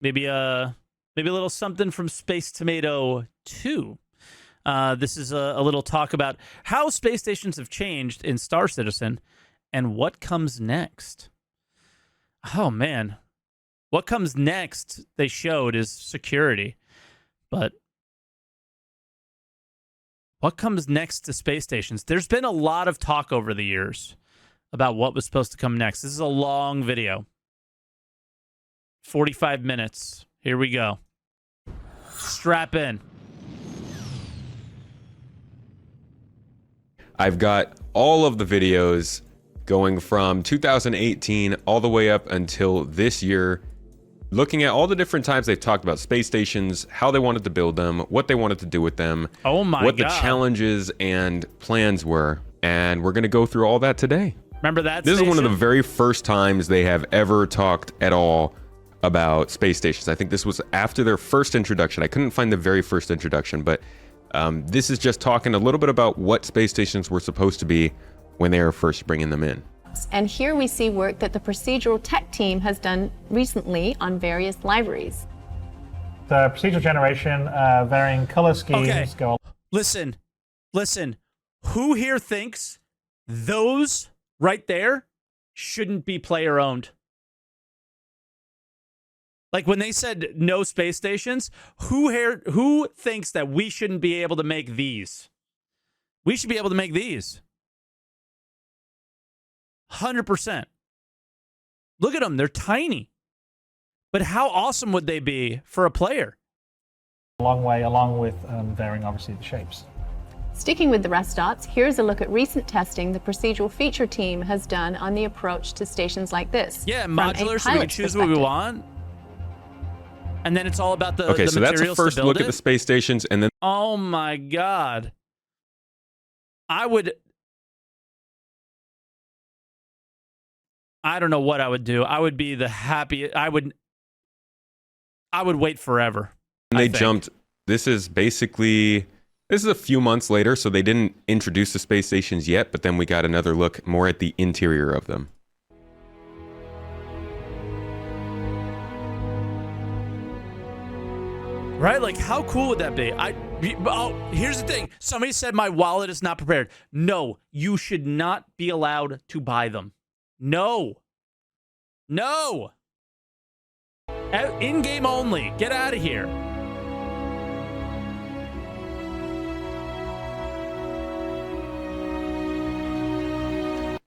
maybe a little something from Space Tomato 2. This is a little talk about how space stations have changed in Star Citizen and what comes next. Oh, man. What comes next, they showed, is security. But what comes next to space stations? There's been a lot of talk over the years about what was supposed to come next. This is a long video. 45 minutes. Here we go. Strap in. I've got all of the videos going from 2018 all the way up until this year, looking at all the different times they've talked about space stations, how they wanted to build them, what they wanted to do with them, what the challenges and plans were. And we're going to go through all that today. Remember that This station? is one of the very first times they have ever talked at all about space stations. I think this was after their first introduction. I couldn't find the very first introduction, but this is just talking a little bit about what space stations were supposed to be when they were first bringing them in. And here we see work that the procedural tech team has done recently on various libraries. The procedural generation, varying color schemes go. Listen. Who here thinks those right there shouldn't be player owned? Like when they said no space stations, who thinks that we shouldn't be able to make these? We should be able to make these. 100%. Look at them. They're tiny. But how awesome would they be for a player? A long way, along with varying, obviously, the shapes. Sticking with the rest dots, here's a look at recent testing the procedural feature team has done on the approach to stations like this. Yeah, modular, so we can choose what we want. And then it's all about the okay, so that's a materials to first build look it. at the space stations, and then Oh my God. I don't know what I would do. I would be the happiest. I would wait forever. they jumped. This is a few months later, so they didn't introduce the space stations yet, but then we got another look more at the interior of them. Right? Like, how cool would that be? Here's the thing. Somebody said my wallet is not prepared. No, you should not be allowed to buy them. No. In-game only. Get out of here.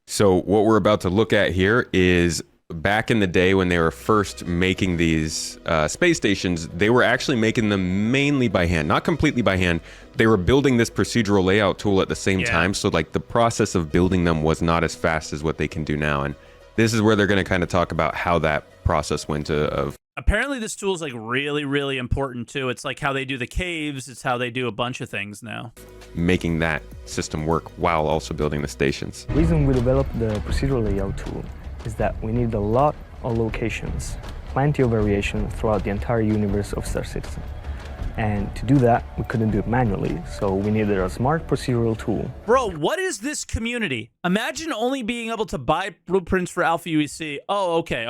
So what we're about to look at here is back in the day when they were first making these space stations, they were actually making them mainly by hand, not completely by hand. They were building this procedural layout tool at the same time. So like the process of building them was not as fast as what they can do now. And this is where they're going to kind of talk about how that process went of. Apparently this tool is like really, really important too. It's like how they do the caves. It's how they do a bunch of things now. Making that system work while also building the stations. The reason we developed the procedural layout tool is that we need a lot of locations, plenty of variation throughout the entire universe of Star Citizen. And to do that, we couldn't do it manually, so we needed a smart procedural tool. Bro, what is this community? Imagine only being able to buy blueprints for Alpha UEC. Oh, okay.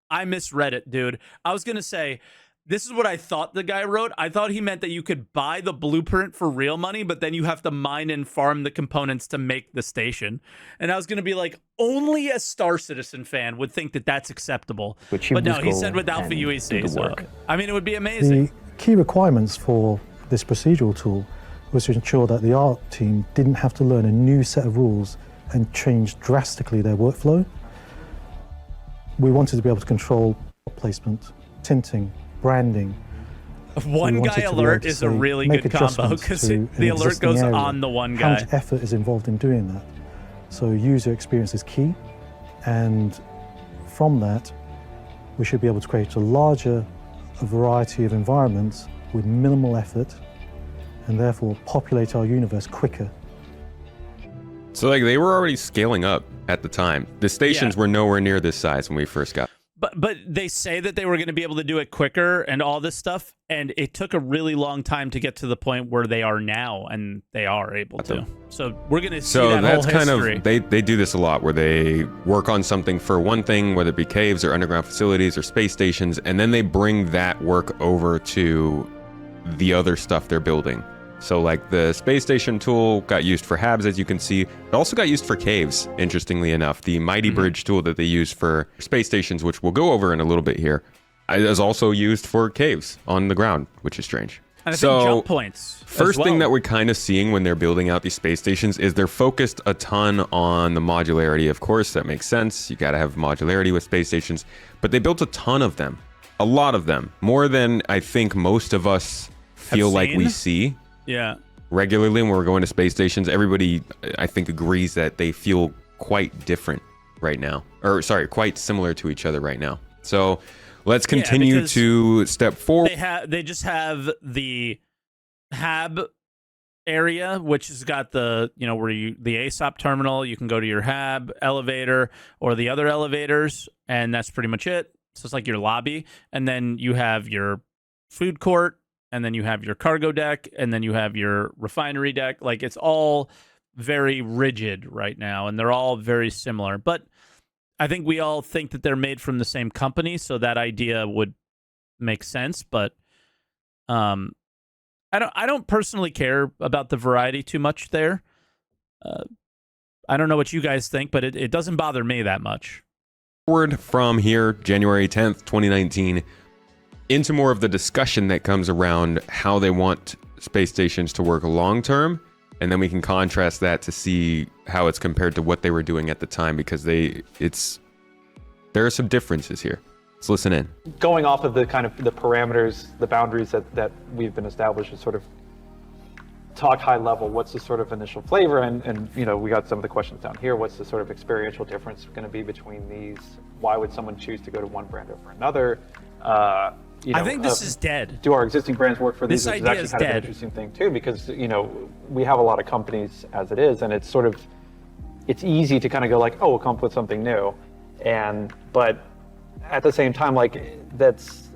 I misread it, dude. I was going to say, this is what I thought the guy wrote. I thought he meant that you could buy the blueprint for real money, but then you have to mine and farm the components to make the station. And I was going to be like, only a Star Citizen fan would think that that's acceptable. But no, he said with Alpha UEC. So, I mean, it would be amazing. The key requirements for this procedural tool was to ensure that the art team didn't have to learn a new set of rules and change drastically their workflow. We wanted to be able to control placement, tinting, branding. One guy alert is a really good combo because the alert goes on the one guy. How much effort is involved in doing that? So user experience is key, and from that we should be able to create a larger variety of environments with minimal effort and therefore populate our universe quicker. So like they were already scaling up at the time. The stations were nowhere near this size when we first got. But they say that they were going to be able to do it quicker and all this stuff, and it took a really long time to get to the point where they are now, and they are able to. So we're going to see that that's whole kind history. of they do this a lot, where they work on something for one thing, whether it be caves or underground facilities or space stations, and then they bring that work over to the other stuff they're building. So like the space station tool got used for HABs, as you can see. It also got used for caves, interestingly enough. The Mighty Bridge tool that they use for space stations, which we'll go over in a little bit here, is also used for caves on the ground, which is strange. And I think jump points. First thing that we're kind of seeing when they're building out these space stations is they're focused a ton on the modularity. Of course, that makes sense. You got to have modularity with space stations. But they built a ton of them. A lot of them. More than I think most of us feel like we see. Yeah. Regularly when we're going to space stations. Everybody, I think, agrees that they feel quite different right now. Or, sorry, quite similar to each other right now. So let's continue to step forward. They just have the HAB area, which has got the, you know, where the ASOP terminal, you can go to your HAB elevator or the other elevators, and that's pretty much it. So it's like your lobby, and then you have your food court, and then you have your cargo deck, and then you have your refinery deck. Like, it's all very rigid right now, and they're all very similar. But I think we all think that they're made from the same company, so that idea would make sense. But I don't personally care about the variety too much there. I don't know what you guys think, but it doesn't bother me that much. Forward from here, January 10th, 2019, into more of the discussion that comes around how they want space stations to work long term, and then we can contrast that to see how it's compared to what they were doing at the time, because there are some differences here. Let's listen in. Going off of the kind of the parameters, the boundaries that we've been established, to sort of talk high level, what's the sort of initial flavor, and you know, we got some of the questions down here. What's the sort of experiential difference going to be between these? Why would someone choose to go to one brand over another? You know, I think this is dead. Do our existing brands work for these? This idea is kind of dead. an interesting thing too, because you know, we have a lot of companies as it is, and it's sort of, it's easy to kind of go like, oh, we'll come up with something new, but at the same time, like, that's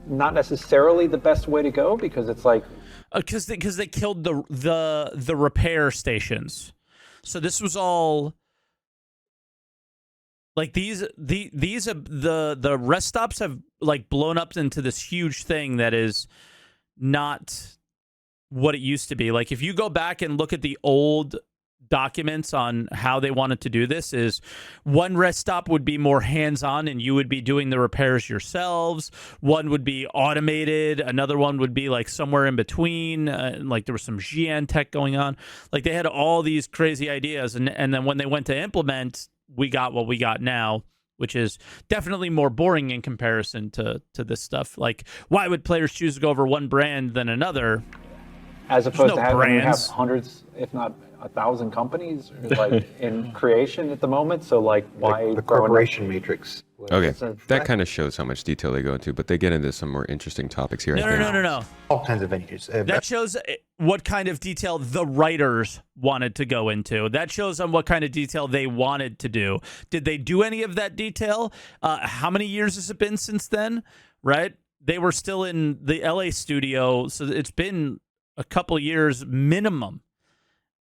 not necessarily the best way to go, because it's like, because they killed the repair stations. So this was all like the rest stops have like blown up into this huge thing that is not what it used to be. Like, if you go back and look at the old documents on how they wanted to do this, is one rest stop would be more hands-on and you would be doing the repairs yourselves. One would be automated. Another one would be like somewhere in between. Like there was some GN tech going on. Like they had all these crazy ideas. And then when they went to implement, we got what we got now, which is definitely more boring in comparison to this stuff. Like, why would players choose to go over one brand than another? as opposed no to having we have brands. hundreds, if not 1,000 companies like in creation at the moment. So like why the corporation matrix. Okay, that kind of shows how much detail they go into, but they get into some more interesting topics here. I think. No. All kinds of venues. That shows what kind of detail the writers wanted to go into. That shows them what kind of detail they wanted to do. Did they do any of that detail? How many years has it been since then? Right? They were still in the LA studio, so it's been a couple years minimum.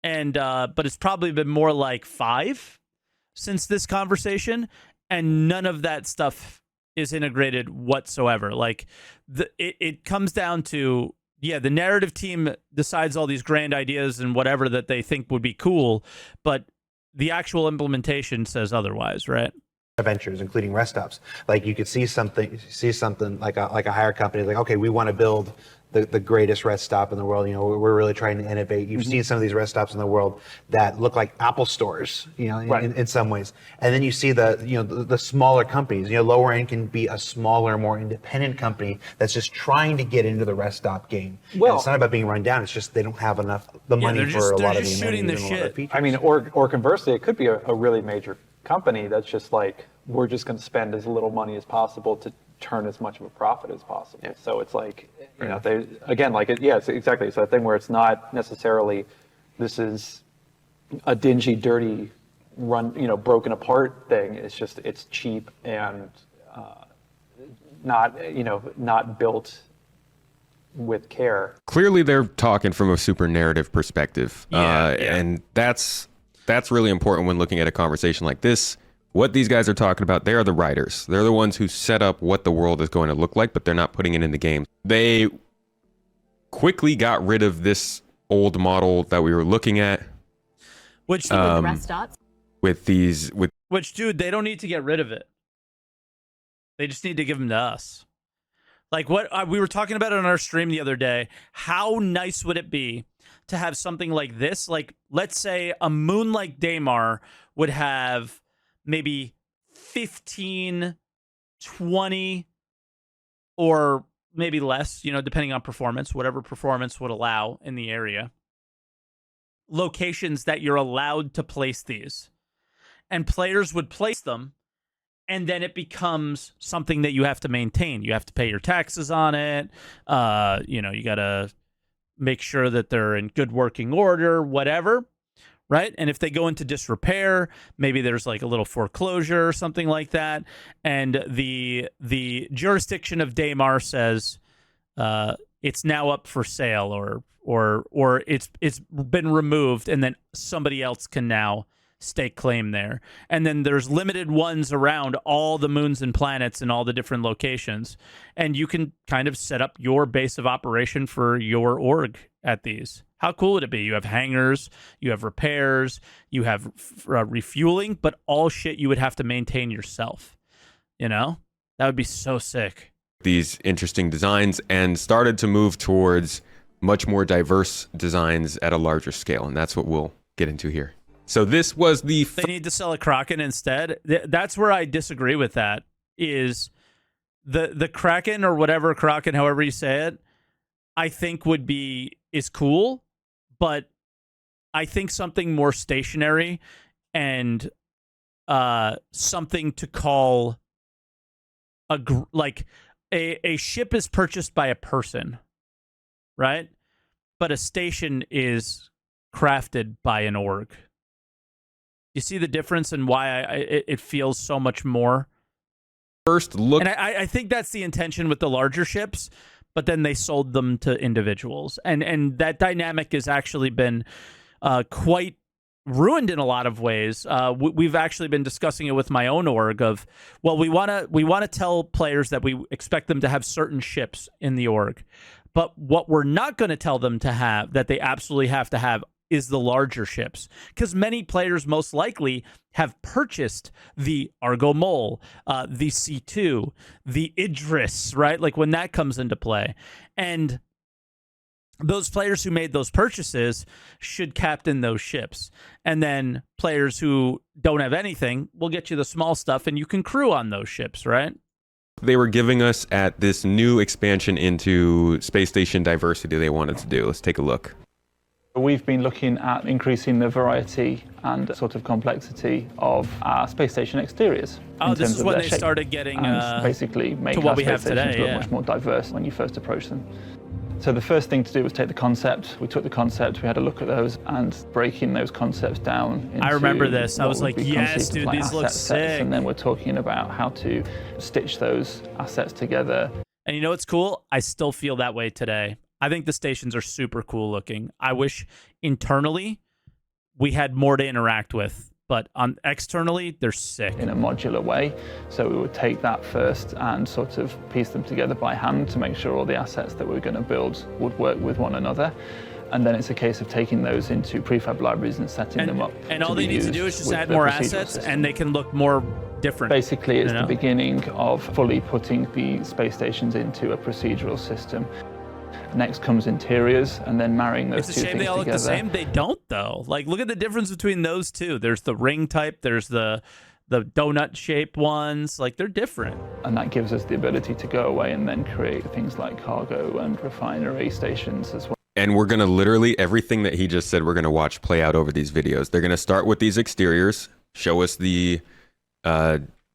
And but it's probably been more like 5 since this conversation, and none of that stuff is integrated whatsoever. Like it comes down to, yeah, the narrative team decides all these grand ideas and whatever that they think would be cool, but the actual implementation says otherwise, right? Ventures, including rest stops. Like you could see something like a hire company, like, okay, we want to build the greatest rest stop in the world. You know, we're really trying to innovate. You've seen some of these rest stops in the world that look like Apple stores, you know, in some ways. And then you see the smaller companies. You know, lower end can be a smaller, more independent company that's just trying to get into the rest stop game. Well, and it's not about being run down. It's just they don't have enough money for a lot of the amenities and a lot of the features. I mean, or conversely, it could be a really major company that's just like, we're just going to spend as little money as possible to turn as much of a profit as possible. Yeah. So it's like, you know, they again, like it's exactly, it's that thing where it's not necessarily this is a dingy, dirty, broken apart thing. It's just, it's cheap and not built with care. Clearly, they're talking from a super narrative perspective, Yeah. and that's really important when looking at a conversation like this. What these guys are talking about, they are the writers. They're the ones who set up what the world is going to look like, but they're not putting it in the game. They quickly got rid of this old model that we were looking at. Which, with dude, they don't need to get rid of it. They just need to give them to us. Like what we were talking about it on our stream the other day. How nice would it be to have something like this? Like, let's say a moon like Daymar would have maybe 15, 20, or maybe less, depending on performance, whatever performance would allow in the area. Locations that you're allowed to place these. And players would place them, and then it becomes something that you have to maintain. You have to pay your taxes on it. You got to make sure that they're in good working order, whatever, right? And if they go into disrepair, maybe there's like a little foreclosure or something like that, and the jurisdiction of Daymar says it's now up for sale, or it's been removed, and then somebody else can now stake claim there. And then there's limited ones around all the moons and planets in all the different locations. And you can kind of set up your base of operation for your org at these. How cool would it be? You have hangars, you have repairs, you have refueling, but all shit you would have to maintain yourself. That would be so sick. these interesting designs and started to move towards much more diverse designs at a larger scale. And that's what we'll get into here. So this was the... They need to sell a Kraken instead. That's where I disagree with that, is the Kraken or whatever, Kraken, however you say it, I think is cool, but I think something more stationary and something to call a ship is purchased by a person, right? But a station is crafted by an org. You see the difference in why it feels so much more? First look... And I think that's the intention with the larger ships, but then they sold them to individuals. And that dynamic has actually been quite ruined in a lot of ways. We've actually been discussing it with my own org of, well, we want to tell players that we expect them to have certain ships in the org. But what we're not going to tell them to have, that they absolutely have to have, is the larger ships, because many players most likely have purchased the Argo Mole, the C2, the Idris, right? Like when that comes into play. And those players who made those purchases should captain those ships. And then players who don't have anything will get you the small stuff and you can crew on those ships, right? They were giving us at this new expansion into space station diversity they wanted to do. Let's take a look. We've been looking at increasing the variety and sort of complexity of our space station exteriors. Oh, this is when they started getting basically make to what our we space have stations today, look much more diverse when you first approach them. So the first thing to do was take the concept. We took the concept, we had a look at those, and breaking those concepts down into... I remember this. I was like, what would be yes, conceived dude, of like these look asset sets, sick. and then we're talking about how to stitch those assets together. And you know what's cool? I still feel that way today. I think the stations are super cool looking. I wish internally we had more to interact with, but externally they're sick. In a modular way. So we would take that first and sort of piece them together by hand to make sure all the assets that we're going to build would work with one another. And then it's a case of taking those into prefab libraries and setting them up. And all they need to do is just add more assets and they can look more different. Basically, it's the beginning of fully putting the space stations into a procedural system. Next comes interiors, and then marrying those two things together. It's a shame they all look the same. They don't, though. Like, look at the difference between those two. There's the ring type. There's the donut-shaped ones. Like, they're different. And that gives us the ability to go away and then create things like cargo and refinery stations as well. And we're going to literally, everything that he just said, we're going to watch play out over these videos. They're going to start with these exteriors, show us the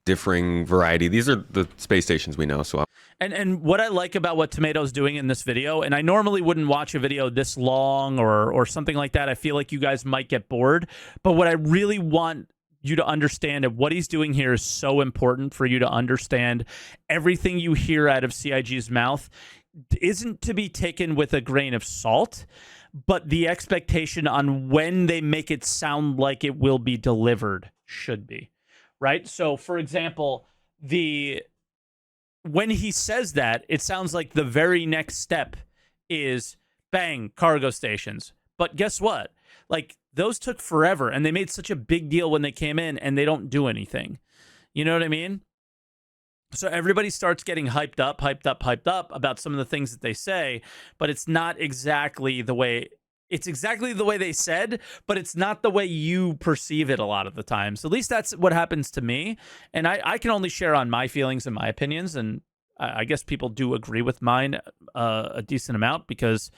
differing variety. These are the space stations we know. So, and what I like about what Tomato's doing in this video, and I normally wouldn't watch a video this long or something like that. I feel like you guys might get bored. But what I really want you to understand that what he's doing here is so important for you to understand. Everything you hear out of CIG's mouth isn't to be taken with a grain of salt, but the expectation on when they make it sound like it will be delivered should be, right? So, for example, when he says that, it sounds like the very next step is bang, cargo stations. But guess what? Like, those took forever, and they made such a big deal when they came in, and they don't do anything. You know what I mean? So everybody starts getting hyped up about some of the things that they say, but it's not exactly the way. It's exactly the way they said, but it's not the way you perceive it a lot of the time. So at least that's what happens to me. And I can only share on my feelings and my opinions, and I guess people do agree with mine a decent amount because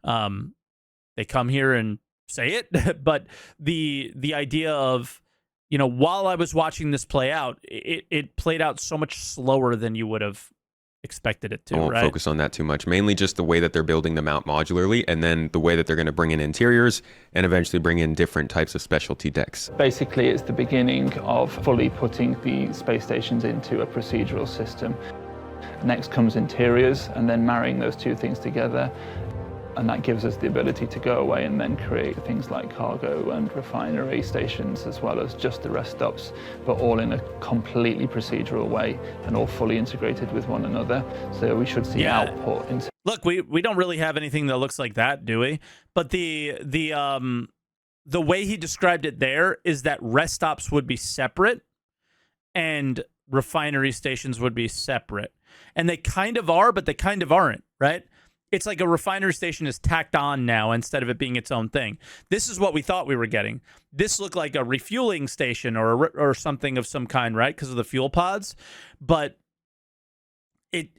they come here and say it. But the idea of, you know, while I was watching this play out, it played out so much slower than you would have expected it to. I won't focus on that too much. Mainly just the way that they're building them out modularly, and then the way that they're going to bring in interiors and eventually bring in different types of specialty decks. Basically, it's the beginning of fully putting the space stations into a procedural system. Next comes interiors, and then marrying those two things together. And that gives us the ability to go away and then create things like cargo and refinery stations, as well as just the rest stops, but all in a completely procedural way and all fully integrated with one another. So we should see output. Look, we don't really have anything that looks like that, do we? But the way he described it there is that rest stops would be separate and refinery stations would be separate. And they kind of are, but they kind of aren't, right? It's like a refinery station is tacked on now instead of it being its own thing. This is what we thought we were getting. This looked like a refueling station or something of some kind, right? Because of the fuel pods. But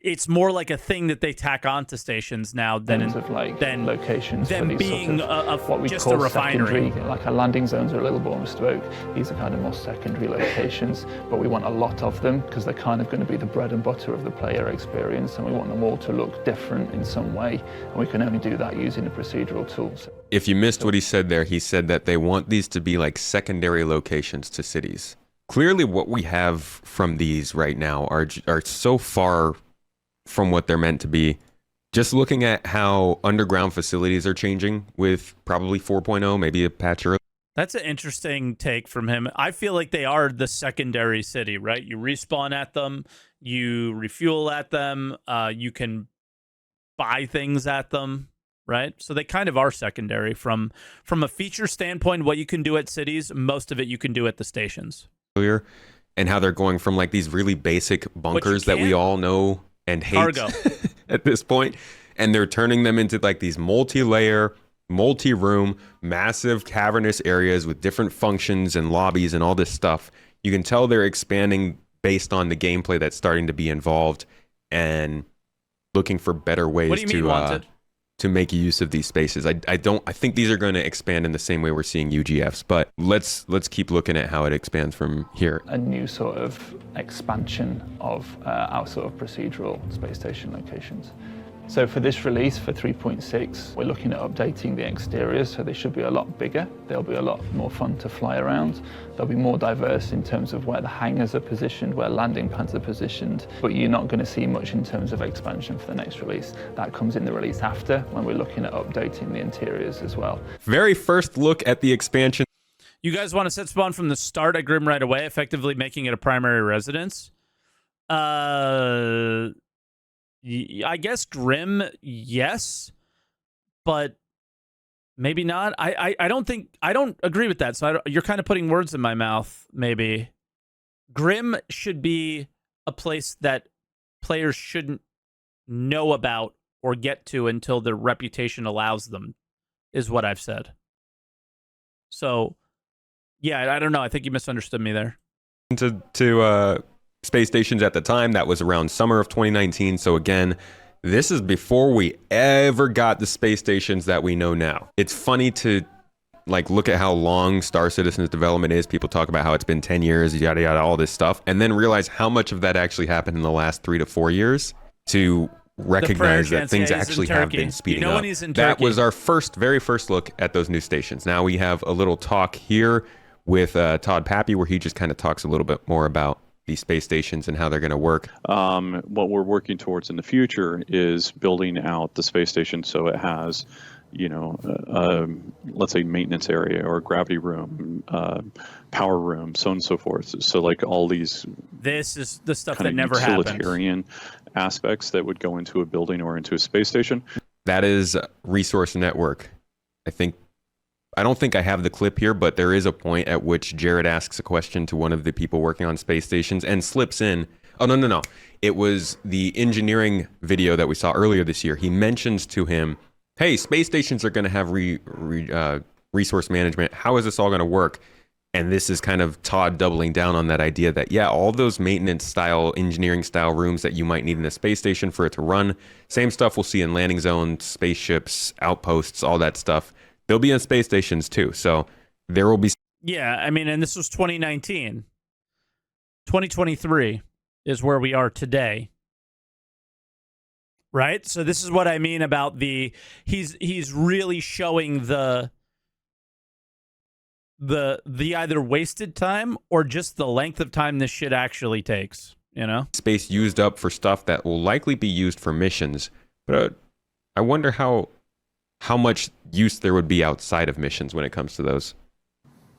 it's more like a thing that they tack onto stations now than locations than being sort of what we just call a refinery. Like our landing zones are a little more bespoke. These are kind of more secondary locations, but we want a lot of them because they're kind of going to be the bread and butter of the player experience, and we want them all to look different in some way, and we can only do that using the procedural tools. If you missed what he said there, he said that they want these to be like secondary locations to cities. Clearly what we have from these right now are so far from what they're meant to be. Just looking at how underground facilities are changing with probably 4.0, maybe a patch early. That's an interesting take from him. I feel like they are the secondary city, right? You respawn at them, you refuel at them, you can buy things at them, right? So they kind of are secondary from a feature standpoint. What you can do at cities, most of it you can do at the stations. And how they're going from like these really basic bunkers that we all know and hate cargo at this point, and they're turning them into like these multi-layer, multi-room, massive cavernous areas with different functions and lobbies and all this stuff. You can tell they're expanding based on the gameplay that's starting to be involved and looking for better ways to make use of these spaces. I think these are going to expand in the same way we're seeing UGFs, but let's keep looking at how it expands from here. A new sort of expansion of our sort of procedural space station locations. So for this release, for 3.6, we're looking at updating the exteriors, so they should be a lot bigger. They'll be a lot more fun to fly around. They'll be more diverse in terms of where the hangars are positioned, where landing pads are positioned, but you're not going to see much in terms of expansion for the next release. That comes in the release after, when we're looking at updating the interiors as well. Very first look at the expansion. You guys want to set spawn from the start at Grim right away, effectively making it a primary residence? I guess Grim, yes, but maybe not. I don't agree with that. So you're kind of putting words in my mouth. Maybe Grim should be a place that players shouldn't know about or get to until their reputation allows them, is what I've said. So, yeah, I don't know. I think you misunderstood me there. To space stations at the time, that was around summer of 2019. So again, this is before we ever got the space stations that we know now. It's funny to like look at how long Star Citizen's development is. People talk about how it's been 10 years, yada yada, all this stuff, and then realize how much of that actually happened in the last 3 to 4 years to recognize that things actually have been speeding up. That was our very first look at those new stations. Now we have a little talk here with Todd Pappy, where he just kind of talks a little bit more about these space stations and how they're going to work. What we're working towards in the future is building out the space station so it has, let's say maintenance area or gravity room, power room, so on and so forth. So like all these. This is the stuff kind that of never happens. Utilitarian aspects that would go into a building or into a space station. That is Resource Network. I don't think I have the clip here, but there is a point at which Jared asks a question to one of the people working on space stations and slips in. Oh, no. It was the engineering video that we saw earlier this year. He mentions to him, hey, space stations are going to have resource management. How is this all going to work? And this is kind of Todd doubling down on that idea that, yeah, all those maintenance style, engineering style rooms that you might need in a space station for it to run, same stuff we'll see in landing zones, spaceships, outposts, all that stuff. They'll be in space stations too. So there will be. Yeah, I mean, and this was 2019. 2023 is where we are today. Right? So this is what I mean about he's really showing the either wasted time or just the length of time this shit actually takes, Space used up for stuff that will likely be used for missions. But I wonder how much use there would be outside of missions when it comes to those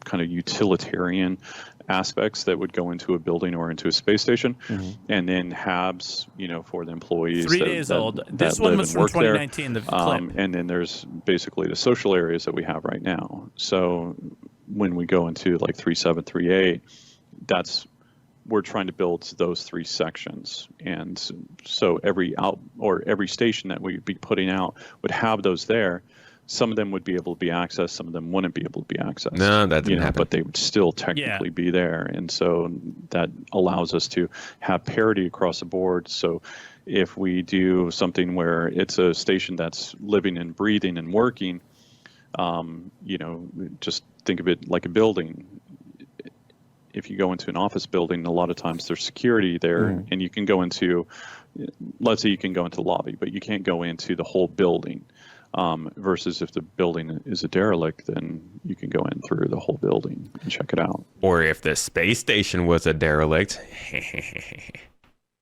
kind of utilitarian aspects that would go into a building or into a space station, and then HABs, for the employees. 3 days old. This one was from 2019. The clip. And then there's basically the social areas that we have right now. So when we go into like 3.7, 3.8, we're trying to build those 3 sections, and so every station that we'd be putting out would have those there. Some of them would be able to be accessed, some of them wouldn't be able to be accessed. No, that didn't happen. But they would still technically be there, and so that allows us to have parity across the board. So if we do something where it's a station that's living and breathing and working, just think of it like a building. If you go into an office building, a lot of times there's security there, and you can go into, let's say you can go into the lobby, but you can't go into the whole building. Versus if the building is a derelict, then you can go in through the whole building and check it out. Or if the space station was a derelict.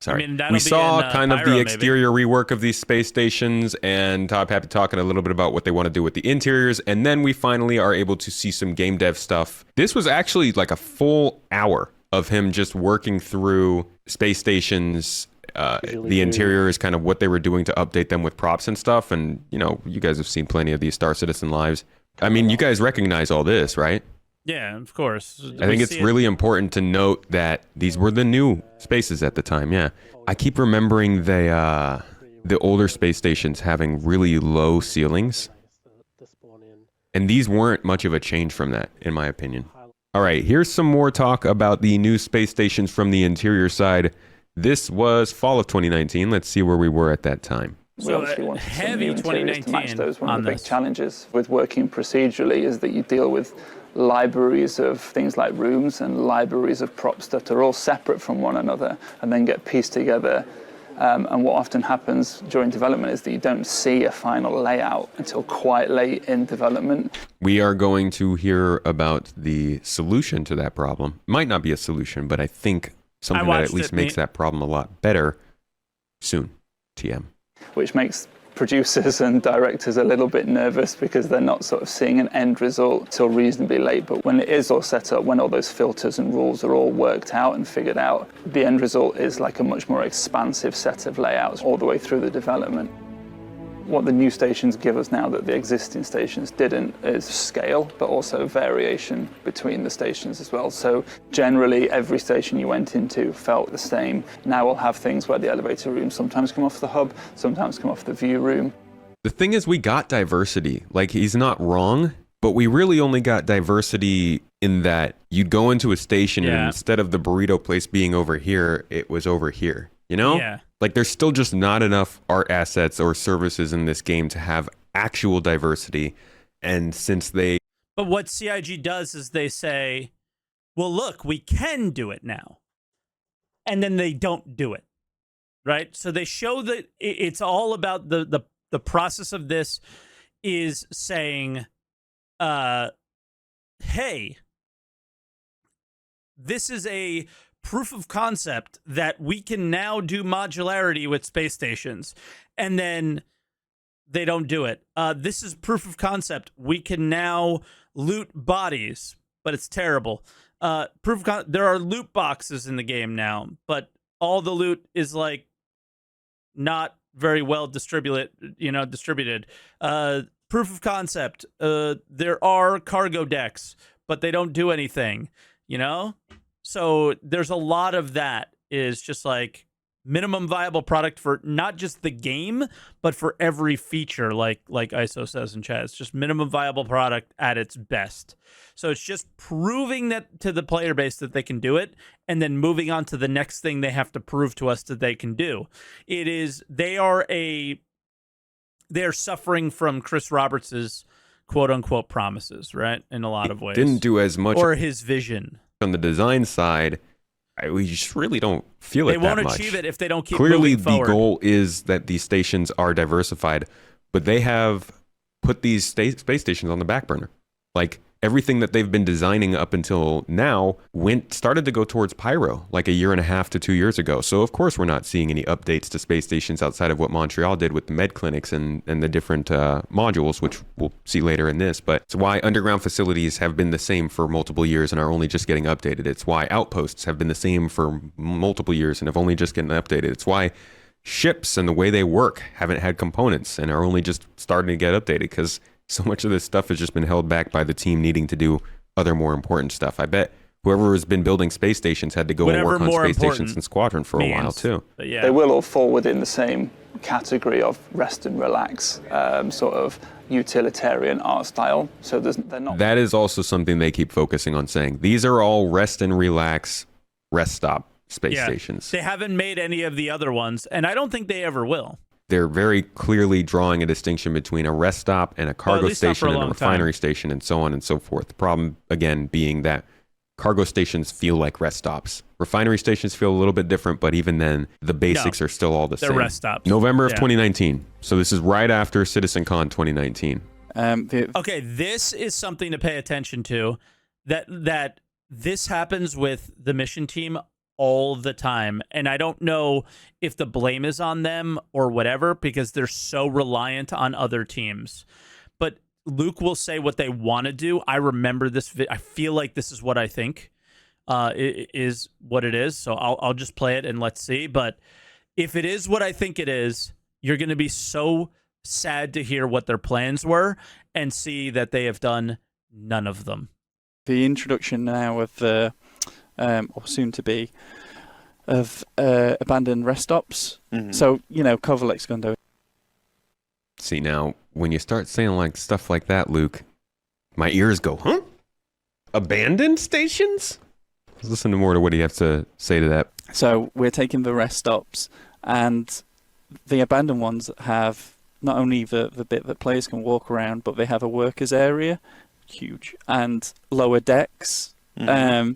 Sorry. I mean, we saw kind of the exterior maybe. rework of these space stations, and Todd Pappy talking a little bit about what they want to do with the interiors, and then we finally are able to see some game dev stuff. This was actually like a full hour of him just working through space stations, the interiors, kind of what they were doing to update them with props and stuff. And, you guys have seen plenty of these Star Citizen lives. I mean, you guys recognize all this, right? Yeah, of course. I think it's really important to note that these were the new spaces at the time. Yeah. I keep remembering the older space stations having really low ceilings. And these weren't much of a change from that, in my opinion. All right, here's some more talk about the new space stations from the interior side. This was fall of 2019. Let's see where we were at that time. We obviously wanted heavy some new interiors to match 2019 those. One of on the big this. challenges with working procedurally is that you deal with libraries of things like rooms and libraries of props that are all separate from one another and then get pieced together. And what often happens during development is that you don't see a final layout until quite late in development. We are going to hear about the solution to that problem. Might not be a solution, but I think something that at least makes that problem a lot better soon. TM. Which makes producers and directors a little bit nervous because they're not sort of seeing an end result till reasonably late. But when it is all set up, when all those filters and rules are all worked out and figured out, the end result is like a much more expansive set of layouts all the way through the development. What the new stations give us now that the existing stations didn't is scale, but also variation between the stations as well. So generally, every station you went into felt the same. Now we'll have things where the elevator rooms sometimes come off the hub, sometimes come off the view room. The thing is, we got diversity. Like, he's not wrong, but we really only got diversity in that you'd go into a station and instead of the burrito place being over here, it was over here, Yeah. Like, there's still just not enough art assets or services in this game to have actual diversity. And since they... But what CIG does is they say, well, look, we can do it now. And then they don't do it, right? So they show that it's all about the process of this is saying, hey, this is a proof of concept that we can now do modularity with space stations, and then they don't do it. This is proof of concept. We can now loot bodies, but it's terrible. There are loot boxes in the game now, but all the loot is like not very well distributed. Proof of concept. There are cargo decks, but they don't do anything. So there's a lot of that is just like minimum viable product for not just the game, but for every feature, like ISO says in chat. It's just minimum viable product at its best. So it's just proving that to the player base that they can do it, and then moving on to the next thing they have to prove to us that they can do. They are suffering from Chris Roberts's quote unquote promises, right? In a lot of ways. Didn't do as much or his vision on the design side. We just really don't feel it that much. They won't achieve it if they don't keep Clearly, moving forward. the goal is that these stations are diversified, but they have put these space stations on the back burner. Like, everything that they've been designing up until now started to go towards Pyro like a year and a half to 2 years ago. So of course we're not seeing any updates to space stations outside of what Montreal did with the med clinics and the different modules, which we'll see later in this. But it's why underground facilities have been the same for multiple years and are only just getting updated. It's why outposts have been the same for multiple years and have only just getting updated. It's why ships and the way they work haven't had components and are only just starting to get updated, because so much of this stuff has just been held back by the team needing to do other more important stuff. I bet whoever has been building space stations had to go and work on space stations and Squadron for a while too. But yeah. They will all fall within the same category of rest and relax, sort of utilitarian art style. So they're not. That is also something they keep focusing on, saying these are all rest and relax rest stop space stations. They haven't made any of the other ones, and I don't think they ever will. They're very clearly drawing a distinction between a rest stop and a cargo station and a refinery station and so on and so forth. The problem, again, being that cargo stations feel like rest stops. Refinery stations feel a little bit different, but even then, the basics are still all the same. They're rest stops. November of 2019. So this is right after CitizenCon 2019. Okay, this is something to pay attention to. That this happens with the mission team all the time, and I don't know if the blame is on them or whatever, because they're so reliant on other teams. But Luke will say what they want to do. I remember this. I feel like this is what I think is what it is. So I'll just play it and let's see. But if it is what I think it is, you're going to be so sad to hear what their plans were and see that they have done none of them. The introduction now of the or soon to be, of abandoned rest stops. Mm-hmm. So, Kovalek's going to. See, now, when you start saying like stuff like that, Luke, my ears go, huh? Abandoned stations? Let's listen to more to what you have to say to that. So we're taking the rest stops, and the abandoned ones have not only the bit that players can walk around, but they have a workers area, huge, and lower decks. Mm-hmm.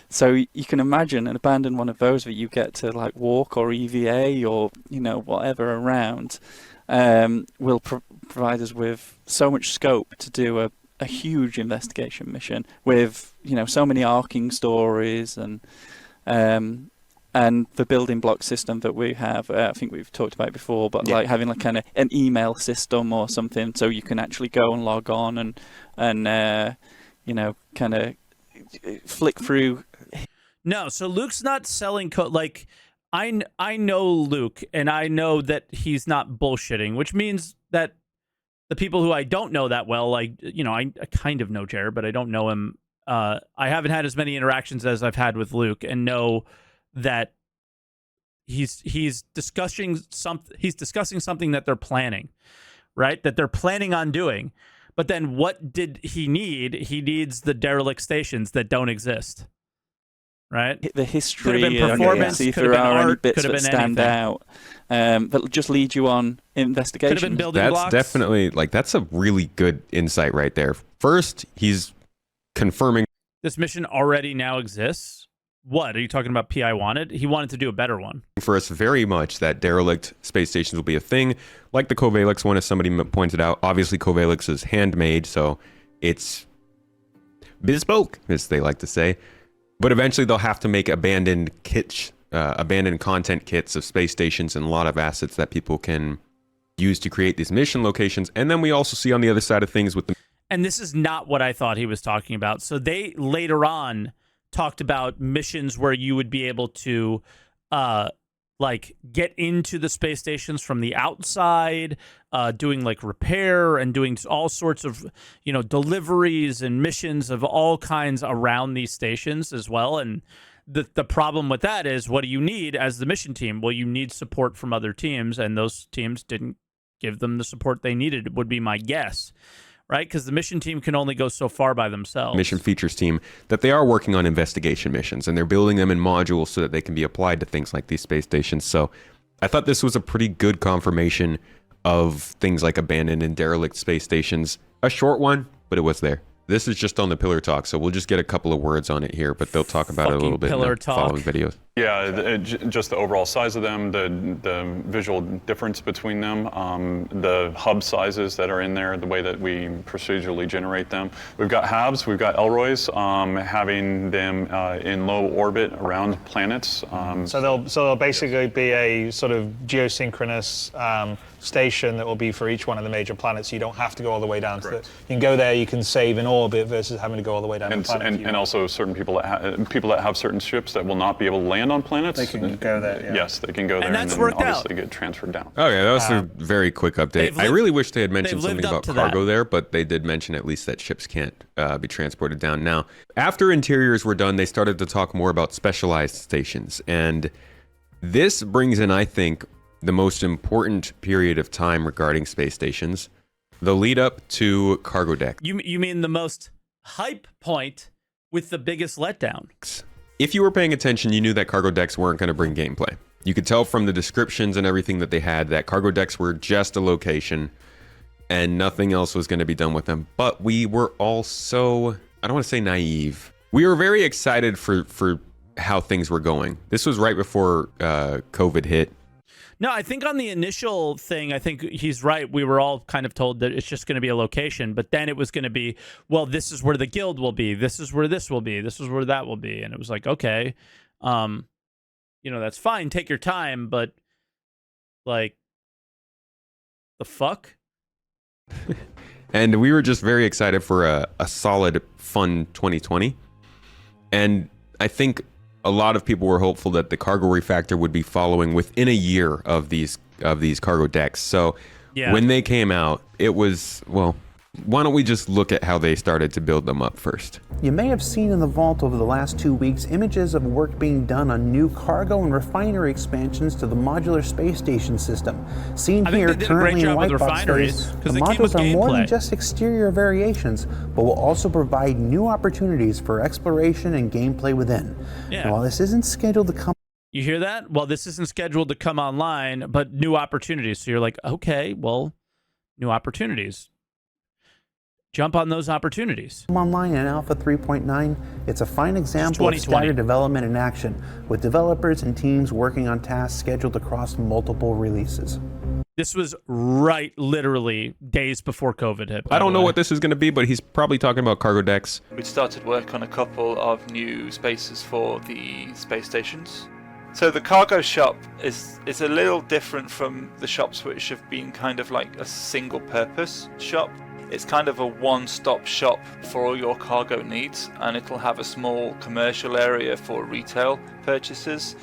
So you can imagine an abandoned one of those that you get to like walk or EVA or whatever around will provide us with so much scope to do a huge investigation mission with so many arcing stories and the building block system that we have. I think we've talked about it before, but like having like kind of an email system or something, so you can actually go and log on and kind of flick through. No, so Luke's not selling code. Like, I know Luke, and I know that he's not bullshitting, which means that the people who I don't know that well, like, I kind of know Jared, but I don't know him. I haven't had as many interactions as I've had with Luke, and know that he's discussing something that they're planning, right? That they're planning on doing. But then what did he need? He needs the derelict stations that don't exist. Right? The history, could have been performance, see if could have there been are any art, bits could have that been stand out that just lead you on investigation. Could have been building That's blocks. definitely, that's a really good insight right there. First, he's confirming This mission already now exists. What are you talking about? PI wanted? He wanted to do a better one. for us very much that derelict space stations will be a thing, like the Covalix one, as somebody pointed out. Obviously, Covalix is handmade, so it's bespoke, as they like to say. But eventually they'll have to make abandoned content kits of space stations and a lot of assets that people can use to create these mission locations. And then we also see on the other side of things with the... And this is not what I thought he was talking about. So they later on talked about missions where you would be able to like get into the space stations from the outside, doing like repair and doing all sorts of, deliveries and missions of all kinds around these stations as well. And the problem with that is, what do you need as the mission team? Well, you need support from other teams, and those teams didn't give them the support they needed, would be my guess. Right? Because the mission team can only go so far by themselves. Mission features team, that they are working on investigation missions, and they're building them in modules so that they can be applied to things like these space stations. So I thought this was a pretty good confirmation of things like abandoned and derelict space stations. A short one, but it was there. This is just on the Pillar Talk, so we'll just get a couple of words on it here, but they'll talk about it a little bit in the following videos. Yeah, just the overall size of them, the visual difference between them, the hub sizes that are in there, the way that we procedurally generate them. We've got HABs, we've got Elroys, having them in low orbit around planets. So they'll basically be a sort of geosynchronous station that will be for each one of the major planets. You don't have to go all the way down to the... You can go there, you can save in orbit versus having to go all the way down to the planet. And also certain people that have certain ships that will not be able to land on planets. They can go there, yeah. Yes, they can go there, And that's then worked obviously out. get transferred down. Okay, that was a very quick update. I really wish they had mentioned they've something lived about up to cargo that. there, but they did mention at least that ships can't be transported down. Now, after interiors were done, they started to talk more about specialized stations. And this brings in, I think, the most important period of time regarding space stations, the lead up to cargo deck. You mean the most hype point with the biggest letdown? If you were paying attention, you knew that cargo decks weren't going to bring gameplay. You could tell from the descriptions and everything that they had that cargo decks were just a location and nothing else was going to be done with them. But we were all so, I don't want to say naive. We were very excited for how things were going. This was right before COVID hit. No, I think on the initial thing, I think he's right. We were all kind of told that it's just going to be a location, but then it was going to be, well, this is where the guild will be. This is where this will be. This is where that will be. And it was like, okay, that's fine. Take your time, but like, the fuck? And we were just very excited for a solid, fun 2020. And I think a lot of people were hopeful that the cargo refactor would be following within a year of these cargo decks. So when they came out, it was, well, why don't we just look at how they started to build them up first? You may have seen in the vault over the last 2 weeks images of work being done on new cargo and refinery expansions to the modular space station system. Seen here currently in white box phase, the modules are more than just exterior variations, but will also provide new opportunities for exploration and gameplay within. Yeah. Now, while this isn't scheduled to come... You hear that? Well, this isn't scheduled to come online, but new opportunities. So you're like, okay, well, new opportunities. Jump on those opportunities. Online in Alpha 3.9, it's a fine example of staggered development in action, with developers and teams working on tasks scheduled across multiple releases. This was literally days before COVID hit. I don't know what this is going to be, but he's probably talking about cargo decks. We'd started work on a couple of new spaces for the space stations. So the cargo shop is a little different from the shops which have been kind of like a single purpose shop. It's kind of a one-stop shop for all your cargo needs, and it'll have a small commercial area for retail purchases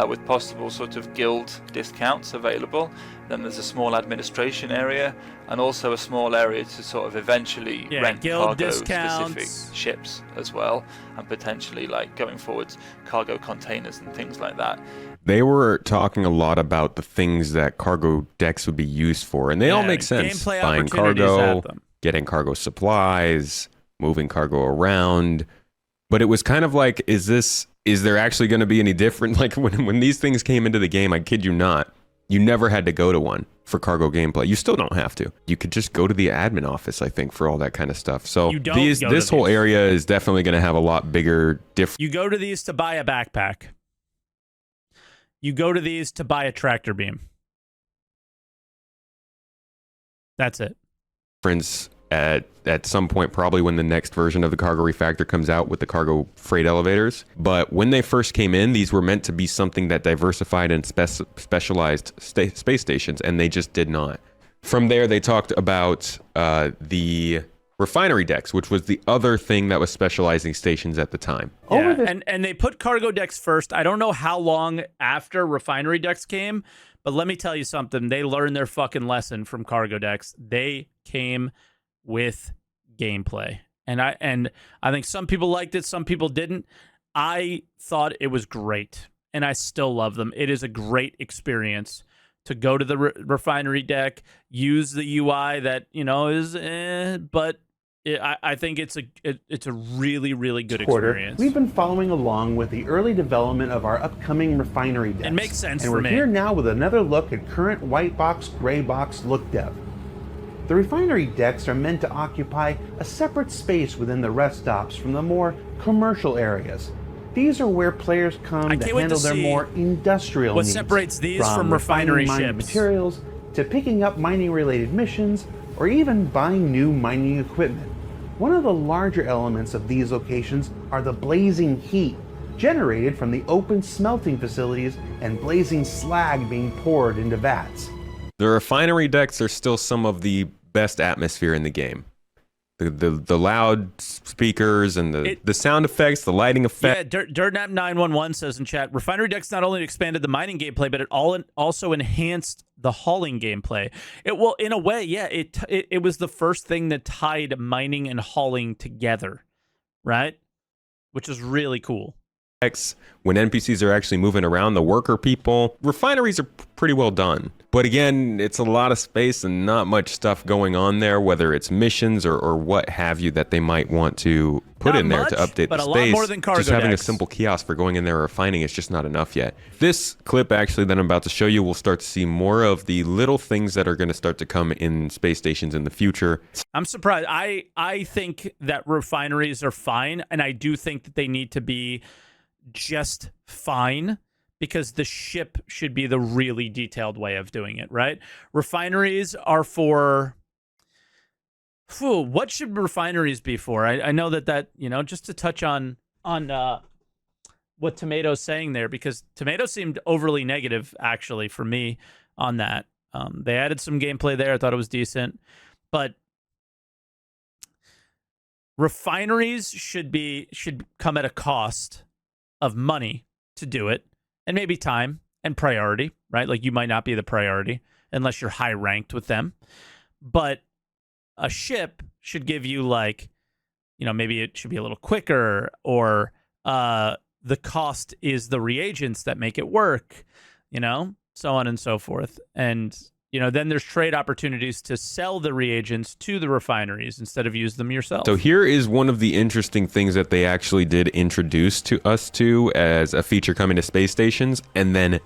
with possible sort of guild discounts available. Then there's a small administration area and also a small area to sort of eventually rent cargo-specific ships as well, and potentially, like going forwards, cargo containers and things like that. They were talking a lot about the things that cargo decks would be used for, and they all make sense. Buying cargo, getting cargo supplies, moving cargo around. But it was kind of like, is there actually going to be any different? Like when these things came into the game, I kid you not, you never had to go to one for cargo gameplay. You still don't have to. You could just go to the admin office, I think, for all that kind of stuff. So this whole area is definitely going to have a lot bigger difference. You go to these to buy a backpack. You go to these to buy a tractor beam. That's it. at some point, probably when the next version of the cargo refactor comes out with the cargo freight elevators. But when they first came in, these were meant to be something that diversified and specialized space stations, and they just did not. From there, they talked about the refinery decks, which was the other thing that was specializing stations at the time. Yeah, and they put cargo decks first. I don't know how long after refinery decks came, but let me tell you something. They learned their fucking lesson from cargo decks. They came with gameplay. And I think some people liked it, some people didn't. I thought it was great, and I still love them. It is a great experience to go to the refinery deck, use the UI that, you know, is but I think it's a really, really good experience. We've been following along with the early development of our upcoming refinery decks. It makes sense and for we're me. here now with another look at current white box, gray box look dev. The refinery decks are meant to occupy a separate space within the rest stops from the more commercial areas. These are where players come to handle their more industrial what needs. Separates these from refinery mining ships. Materials to picking up mining-related missions, or even buying new mining equipment. One of the larger elements of these locations are the blazing heat generated from the open smelting facilities and blazing slag being poured into vats. The refinery decks are still some of the best atmosphere in the game. The loud speakers and the sound effects, the lighting effects. Yeah, DirtNap911 says in chat, refinery decks not only expanded the mining gameplay, but it also enhanced the hauling gameplay. Well, in a way, yeah, it was the first thing that tied mining and hauling together, right? Which is really cool. When NPCs are actually moving around, the worker people, refineries are pretty well done. But again, it's a lot of space and not much stuff going on there, whether it's missions or what have you that they might want to put in there to update the space. But a lot more than cargo just having decks. a simple kiosk for going in there or refining is just not enough yet. This clip actually that I'm about to show you, we'll start to see more of the little things that are going to start to come in space stations in the future. I'm surprised. I think that refineries are fine, and I do think that they need to be just fine, because the ship should be the really detailed way of doing it, right? Refineries are for... what should refineries be for? I know that, you know, just to touch on what Tomato's saying there, because Tomato seemed overly negative, actually, for me on that. They added some gameplay there. I thought it was decent. But refineries should come at a cost of money to do it, and maybe time and priority, right? Like, you might not be the priority unless you're high ranked with them. But a ship should give you, like, you know, maybe it should be a little quicker, or the cost is the reagents that make it work, you know, so on and so forth. And, you know, then there's trade opportunities to sell the reagents to the refineries instead of use them yourself. So here is one of the interesting things that they actually did introduce to us to as a feature coming to space stations, and then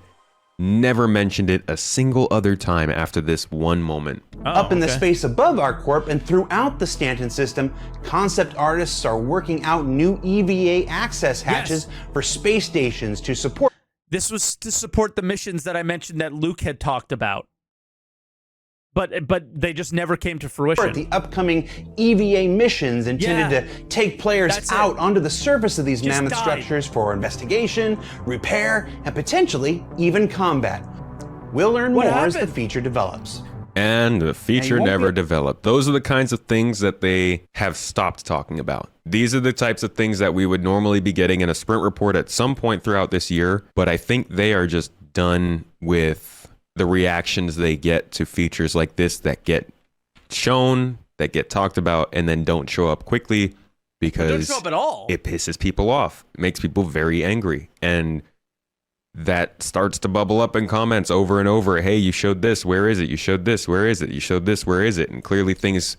never mentioned it a single other time after this one moment. Up in the space above our corp and throughout the Stanton system, concept artists are working out new EVA access hatches for space stations to support. This was to support the missions that I mentioned that Luke had talked about. But they just never came to fruition. The upcoming EVA missions intended to take players out onto the surface of these mammoth structures for investigation, repair, and potentially even combat. We'll learn more as the feature develops. And the feature never developed. Those are the kinds of things that they have stopped talking about. These are the types of things that we would normally be getting in a sprint report at some point throughout this year, but I think they are just done with the reactions they get to features like this that get shown, that get talked about, and then don't show up quickly because don't show up at all. It pisses people off. It makes people very angry. And that starts to bubble up in comments over and over. Hey, you showed this. Where is it? You showed this. Where is it? You showed this. Where is it? And clearly things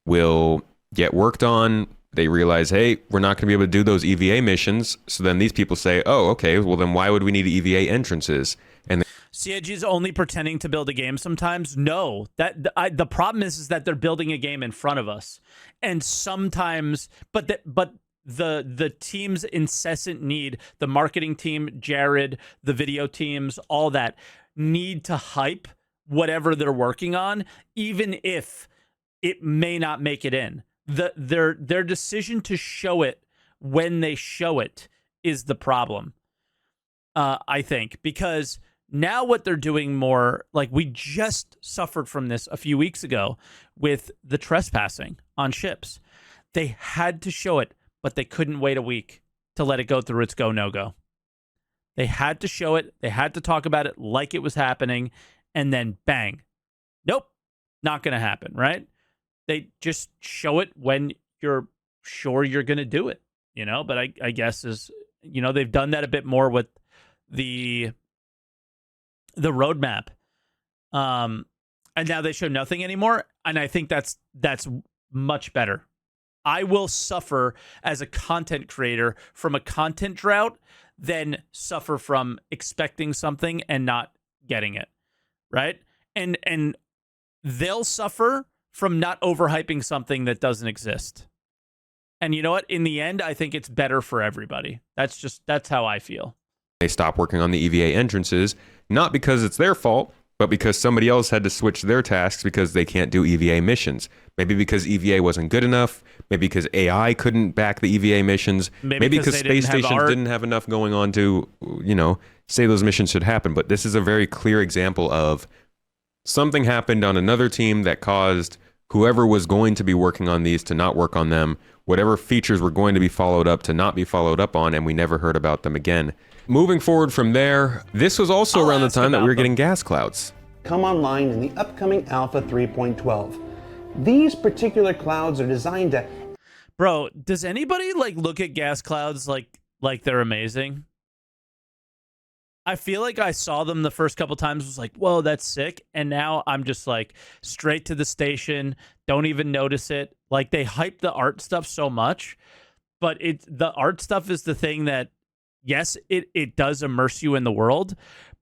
will get worked on. They realize, hey, we're not going to be able to do those EVA missions. So then these people say, oh, okay, well then why would we need EVA entrances? And CIG is only pretending to build a game sometimes. No, the problem is that they're building a game in front of us, and sometimes, but the team's incessant need, the marketing team, Jared, the video teams, all that need to hype whatever they're working on, even if it may not make it in. Their decision to show it when they show it is the problem, I think, because now what they're doing more, like we just suffered from this a few weeks ago with the trespassing on ships. They had to show it, but they couldn't wait a week to let it go through its go, no-go. They had to show it. They had to talk about it like it was happening, and then bang. Nope, not going to happen, right? They just show it when you're sure you're going to do it, you know? But I guess they've done that a bit more with the roadmap. And now they show nothing anymore, and I think that's much better. I will suffer as a content creator from a content drought than suffer from expecting something and not getting it, right? And they'll suffer from not overhyping something that doesn't exist. And you know what? In the end, I think it's better for everybody. That's how I feel. They stopped working on the EVA entrances, not because it's their fault, but because somebody else had to switch their tasks because they can't do EVA missions. Maybe because EVA wasn't good enough. Maybe because AI couldn't back the EVA missions. Maybe because space stations didn't have enough going on to, say those missions should happen. But this is a very clear example of something happened on another team that caused whoever was going to be working on these to not work on them. Whatever features were going to be followed up to not be followed up on, and we never heard about them again. Moving forward from there, this was also around the time that we were getting gas clouds. Come online in the upcoming Alpha 3.12. These particular clouds are designed to... Bro, does anybody look at gas clouds like they're amazing? I feel like I saw them the first couple times, was like, whoa, that's sick. And now I'm just like straight to the station, don't even notice it. Like they hype the art stuff so much, but the art stuff is the thing that, yes, it does immerse you in the world,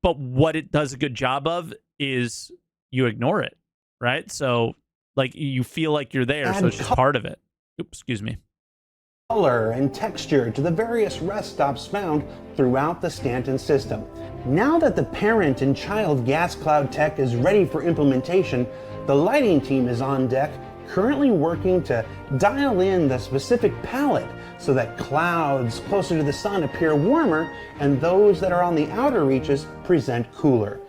but what it does a good job of is you ignore it, right? So you feel like you're there, so it's just part of it. Oops, excuse me. Color and texture to the various rest stops found throughout the Stanton system. Now that the parent and child gas cloud tech is ready for implementation, the lighting team is on deck, currently working to dial in the specific palette so that clouds closer to the sun appear warmer and those that are on the outer reaches present cooler.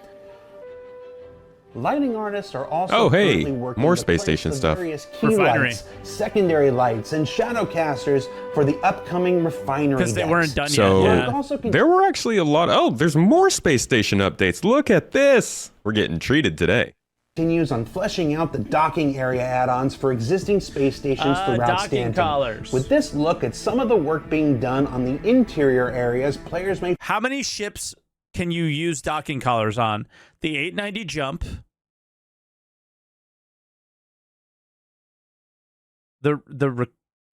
Lighting artists are also currently working more to space place station the stuff. various key lights, secondary lights, and shadow casters for the upcoming refinery because they weren't done so yet. There were actually a lot. There's more space station updates. Look at this. We're getting treated today. Continues on fleshing out the docking area add-ons for existing space stations throughout Stanton. Collars. With this look at some of the work being done on the interior areas, players may... How many ships can you use docking collars on? The 890 Jump, the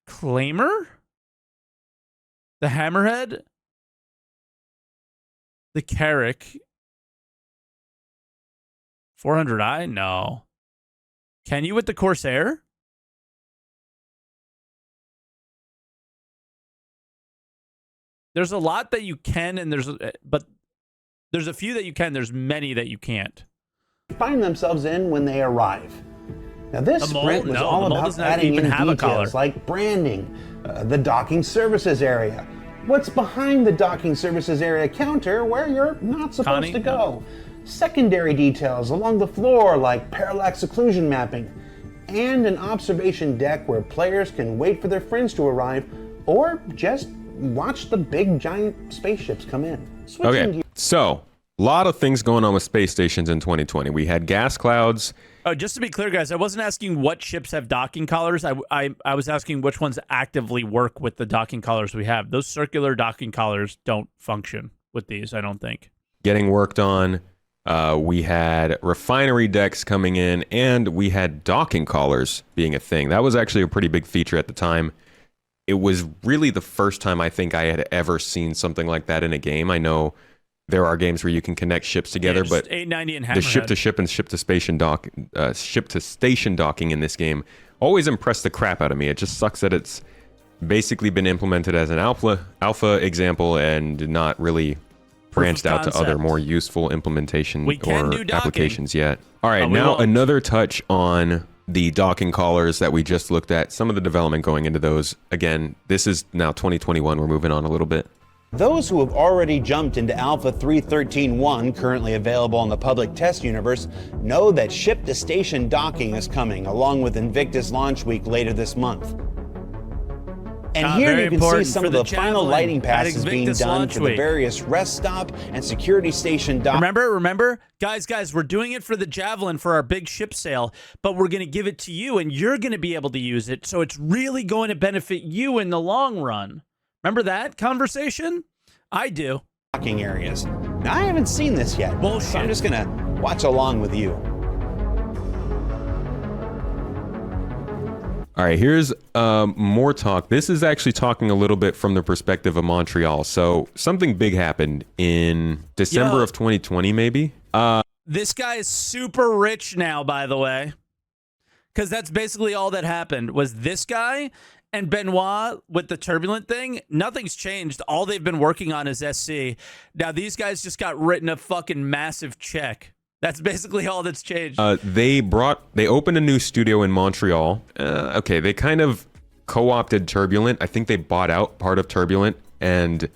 Reclaimer, the Hammerhead, the Carrack, 400i? No. Can you with the Corsair? There's a lot that you can, and but there's a few that you can. There's many that you can't. Find themselves in when they arrive. Now this sprint was all about adding in details like branding, the docking services area, what's behind the docking services area counter where you're not supposed to go, secondary details along the floor like parallax occlusion mapping, and an observation deck where players can wait for their friends to arrive or just watch the big giant spaceships come in. Okay, so a lot of things going on with space stations in 2020. We had gas clouds. Oh, just to be clear, guys, I wasn't asking what ships have docking collars. I was asking which ones actively work with the docking collars we have. Those circular docking collars don't function with these, I don't think. Getting worked on. We had refinery decks coming in, and we had docking collars being a thing. That was actually a pretty big feature at the time. It was really the first time I think I had ever seen something like that in a game. I know there are games where you can connect ships together, but 890 and the ship-to-ship and ship-to-station docking in this game always impressed the crap out of me. It just sucks that it's basically been implemented as an alpha example and not really branched out to other more useful implementation or applications yet. All right, now another touch on the docking collars that we just looked at, some of the development going into those. Again, this is now 2021. We're moving on a little bit. Those who have already jumped into Alpha 3.13.1, currently available in the public test universe, know that ship-to-station docking is coming, along with Invictus Launch Week later this month. And here you can see some of the final lighting passes being done for the various rest stop and security station dock. Remember? Guys, we're doing it for the Javelin for our big ship sale, but we're going to give it to you, and you're going to be able to use it, so it's really going to benefit you in the long run. Remember that conversation? I do. Docking areas. Now, I haven't seen this yet, Bullshit. so I'm just going to watch along with you. All right, here's more talk. This is actually talking a little bit from the perspective of Montreal. So something big happened in December of 2020, maybe. This guy is super rich now, by the way, because that's basically all that happened was this guy and Benoit with the turbulent thing. Nothing's changed. All they've been working on is SC. Now these guys just got written a fucking massive check. That's basically all that's changed. They opened a new studio in Montreal. Okay, they kind of co-opted Turbulent. I think they bought out part of Turbulent and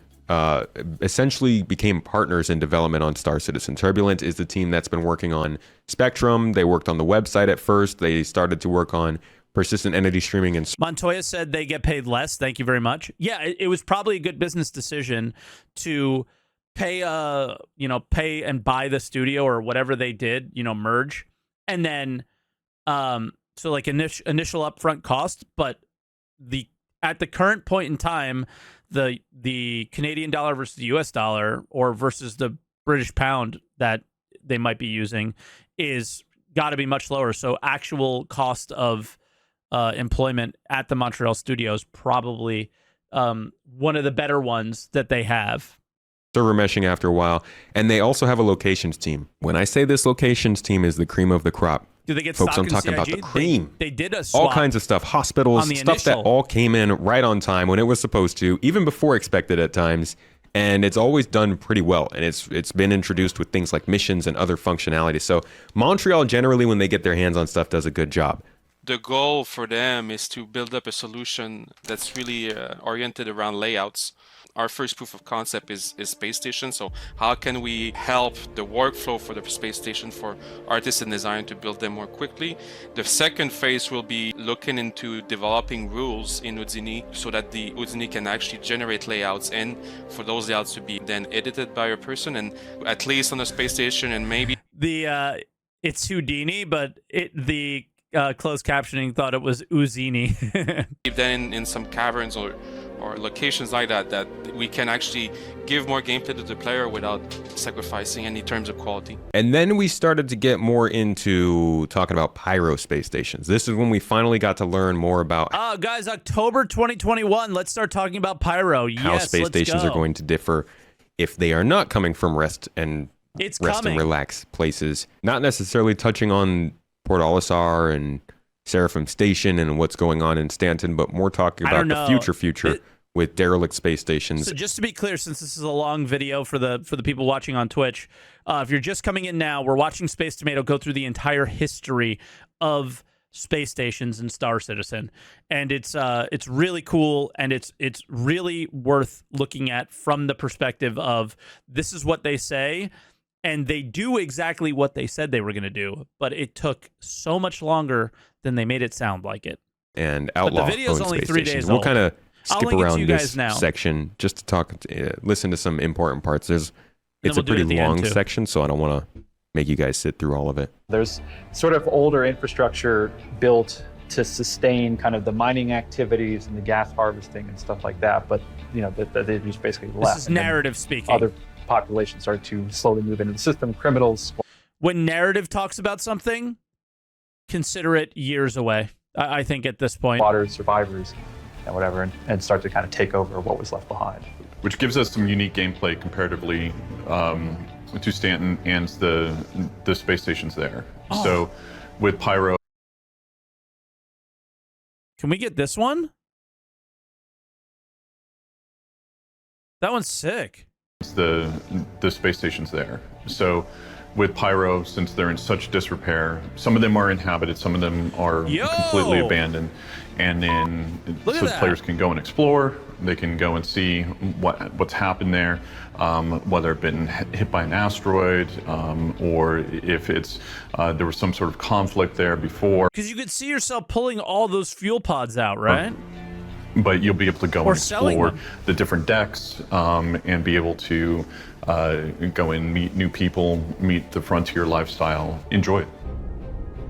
essentially became partners in development on Star Citizen. Turbulent is the team that's been working on Spectrum. They worked on the website at first. They started to work on persistent entity streaming. And Montoya said they get paid less. Thank you very much. Yeah, it was probably a good business decision to pay and buy the studio or whatever they did, merge, and then so like initial upfront cost, but at the current point in time, the Canadian dollar versus the US dollar or versus the British pound that they might be using is got to be much lower. So actual cost of employment at the Montreal studios probably one of the better ones that they have. server meshing after a while, and they also have a locations team. When I say this locations team is the cream of the crop, do they get folks, stock I'm talking in CIG? about the cream. They did a swap all kinds of stuff, hospitals, stuff that all came in right on time when it was supposed to, even before expected at times, and it's always done pretty well. And it's been introduced with things like missions and other functionality. So Montreal generally, when they get their hands on stuff, does a good job. The goal for them is to build up a solution that's really oriented around layouts. Our first proof of concept is space station. So how can we help the workflow for the space station for artists and designers to build them more quickly? The second phase will be looking into developing rules in Houdini so that the Houdini can actually generate layouts and for those layouts to be then edited by a person, and at least on the space station, and maybe it's Houdini, but the closed captioning thought it was Uzini. then in some caverns or locations like that we can actually give more gameplay to the player without sacrificing any terms of quality. And then we started to get more into talking about Pyro space stations. This is when we finally got to learn more about guys, October 2021, let's start talking about Pyro. How space stations are going to differ if they are not coming from rest and relax places. Not necessarily touching on Port Olisar and Seraphim Station and what's going on in Stanton, but more talking about the future with derelict space stations. So just to be clear, since this is a long video for the people watching on Twitch, if you're just coming in now, we're watching Space Tomato go through the entire history of space stations in Star Citizen, and it's really cool, and it's really worth looking at from the perspective of this is what they say. And they do exactly what they said they were going to do, but it took so much longer than they made it sound like it. And Outlaw but the video's only space 3 stations. days We'll old. kind of skip around this now. section just to talk, listen to some important parts. It's a pretty long section, so I don't want to make you guys sit through all of it. There's sort of older infrastructure built to sustain kind of the mining activities and the gas harvesting and stuff like that, but they just basically left. This is narrative speaking. Other population started to slowly move into the system. Criminals. When narrative talks about something, consider it years away. I think at this point, water survivors and whatever, and start to kind of take over what was left behind, which gives us some unique gameplay comparatively to Stanton and the space stations there. So with Pyro, can we get this one? That one's sick. the space stations there. So with Pyro, since they're in such disrepair, some of them are inhabited, some of them are completely abandoned. And then so players can go and explore, they can go and see what's happened there, whether it's been hit by an asteroid, or if it's there was some sort of conflict there before. Because you could see yourself pulling all those fuel pods out, right? But you'll be able to go and explore the different decks, and be able to go and meet new people, meet the frontier lifestyle, enjoy it.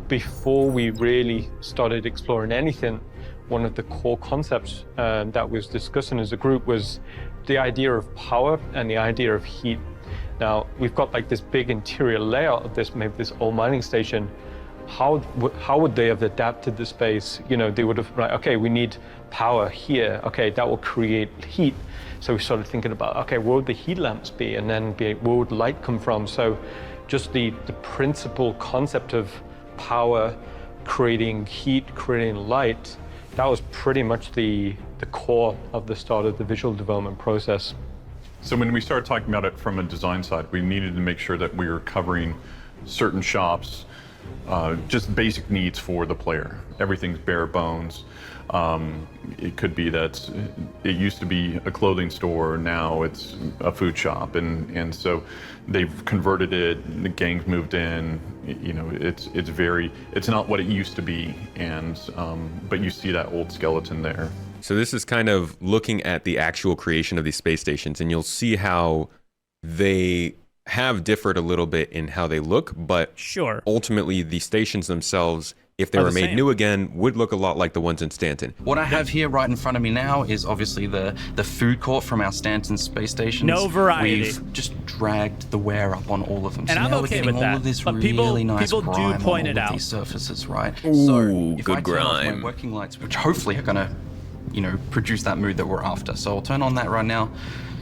Before we really started exploring anything, one of the core concepts that was discussing as a group was the idea of power and the idea of heat. Now, we've got like this big interior layout of this, maybe this old mining station. How would they have adapted the space? You know, they would have, like, okay, we need power here. Okay, that will create heat. So we started thinking about, okay, where would the heat lamps be? And then where would light come from? So just the principal concept of power, creating heat, creating light, that was pretty much the core of the start of the visual development process. So when we started talking about it from a design side, we needed to make sure that we were covering certain shops, just basic needs for the player. Everything's bare bones. It could be that it used to be a clothing store, now it's a food shop, and so they've converted it. The gangs moved in. You know, it's not what it used to be, and but you see that old skeleton there. So this is kind of looking at the actual creation of these space stations, and you'll see how they have differed a little bit in how they look, but ultimately the stations themselves, if they were made new again, would look a lot like the ones in Stanton. What I have here right in front of me now is obviously the food court from our Stanton space stations. No variety. We've just dragged the wear up on all of them. And so I'm now okay we're with getting all of this but really nice people grime do point on it all of out. these surfaces, right? Ooh, so if good I turn off grime. my working lights, which hopefully are gonna, you know, produce that mood that we're after. So I'll turn on that right now.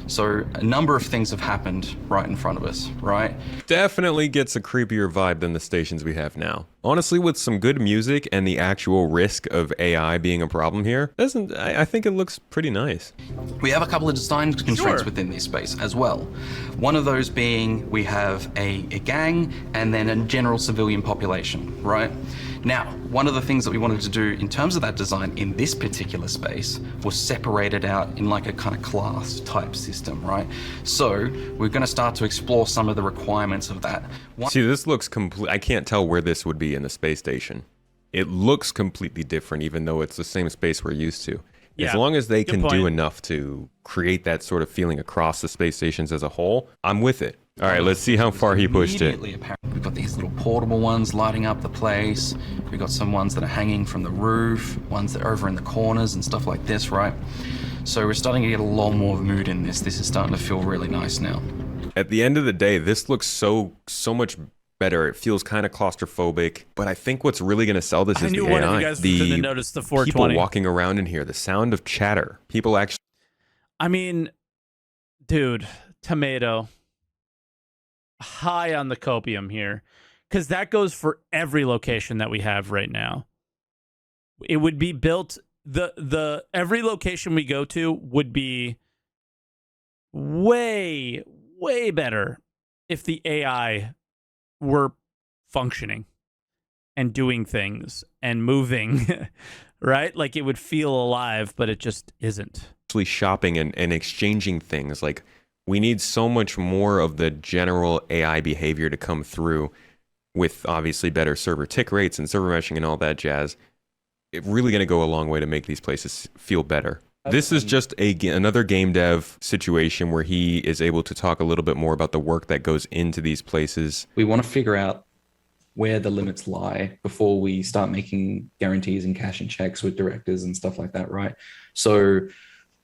So a number of things have happened right in front of us, right? Definitely gets a creepier vibe than the stations we have now. Honestly, with some good music and the actual risk of AI being a problem here, I think it looks pretty nice. We have a couple of design constraints within this space as well. One of those being we have a gang and then a general civilian population, right? Now, one of the things that we wanted to do in terms of that design in this particular space was separate it out in like a kind of class type system, right? So we're going to start to explore some of the requirements of that. See, this looks complete. I can't tell where this would be in the space station. It looks completely different, even though it's the same space we're used to. As long as they can do enough to create that sort of feeling across the space stations as a whole, I'm with it. All right, let's see how far he pushed it. We've got these little portable ones lighting up the place. We've got some ones that are hanging from the roof, ones that are over in the corners and stuff like this, right? So we're starting to get a lot more mood in this. This is starting to feel really nice now. At the end of the day, this looks so much better. It feels kind of claustrophobic, but I think what's really going to sell this is the AI. One of you guys didn't notice the 420. People walking around in here, the sound of chatter. People actually... I mean, dude, tomato. High on the copium here, because that goes for every location that we have right now. It would be built, every location we go to would be way better if the AI were functioning and doing things and moving, right? Like it would feel alive, but it just isn't. Actually shopping and exchanging things. Like, we need so much more of the general AI behavior to come through with obviously better server tick rates and server meshing and all that jazz. It's really going to go a long way to make these places feel better. This is just another game dev situation where he is able to talk a little bit more about the work that goes into these places. We want to figure out where the limits lie before we start making guarantees and cash and checks with directors and stuff like that, right? So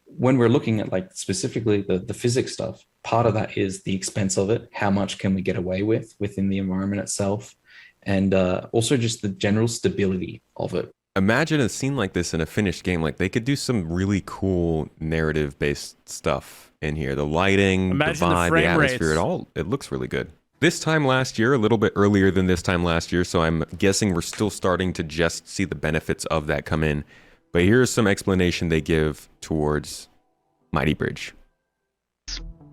when we're looking at like specifically the physics stuff, part of that is the expense of it. How much can we get away with within the environment itself? And also just the general stability of it. Imagine a scene like this in a finished game. Like, they could do some really cool narrative-based stuff in here. The lighting, the vibe, the atmosphere, it looks really good. This time last year, a little bit earlier than this time last year, so I'm guessing we're still starting to just see the benefits of that come in. But here's some explanation they give towards Mighty Bridge.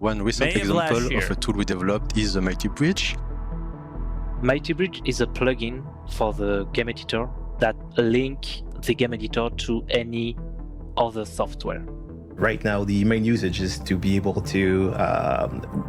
One recent example of a tool we developed is the Mighty Bridge. Mighty Bridge is a plugin for the game editor that link the game editor to any other software. Right now, the main usage is to be able to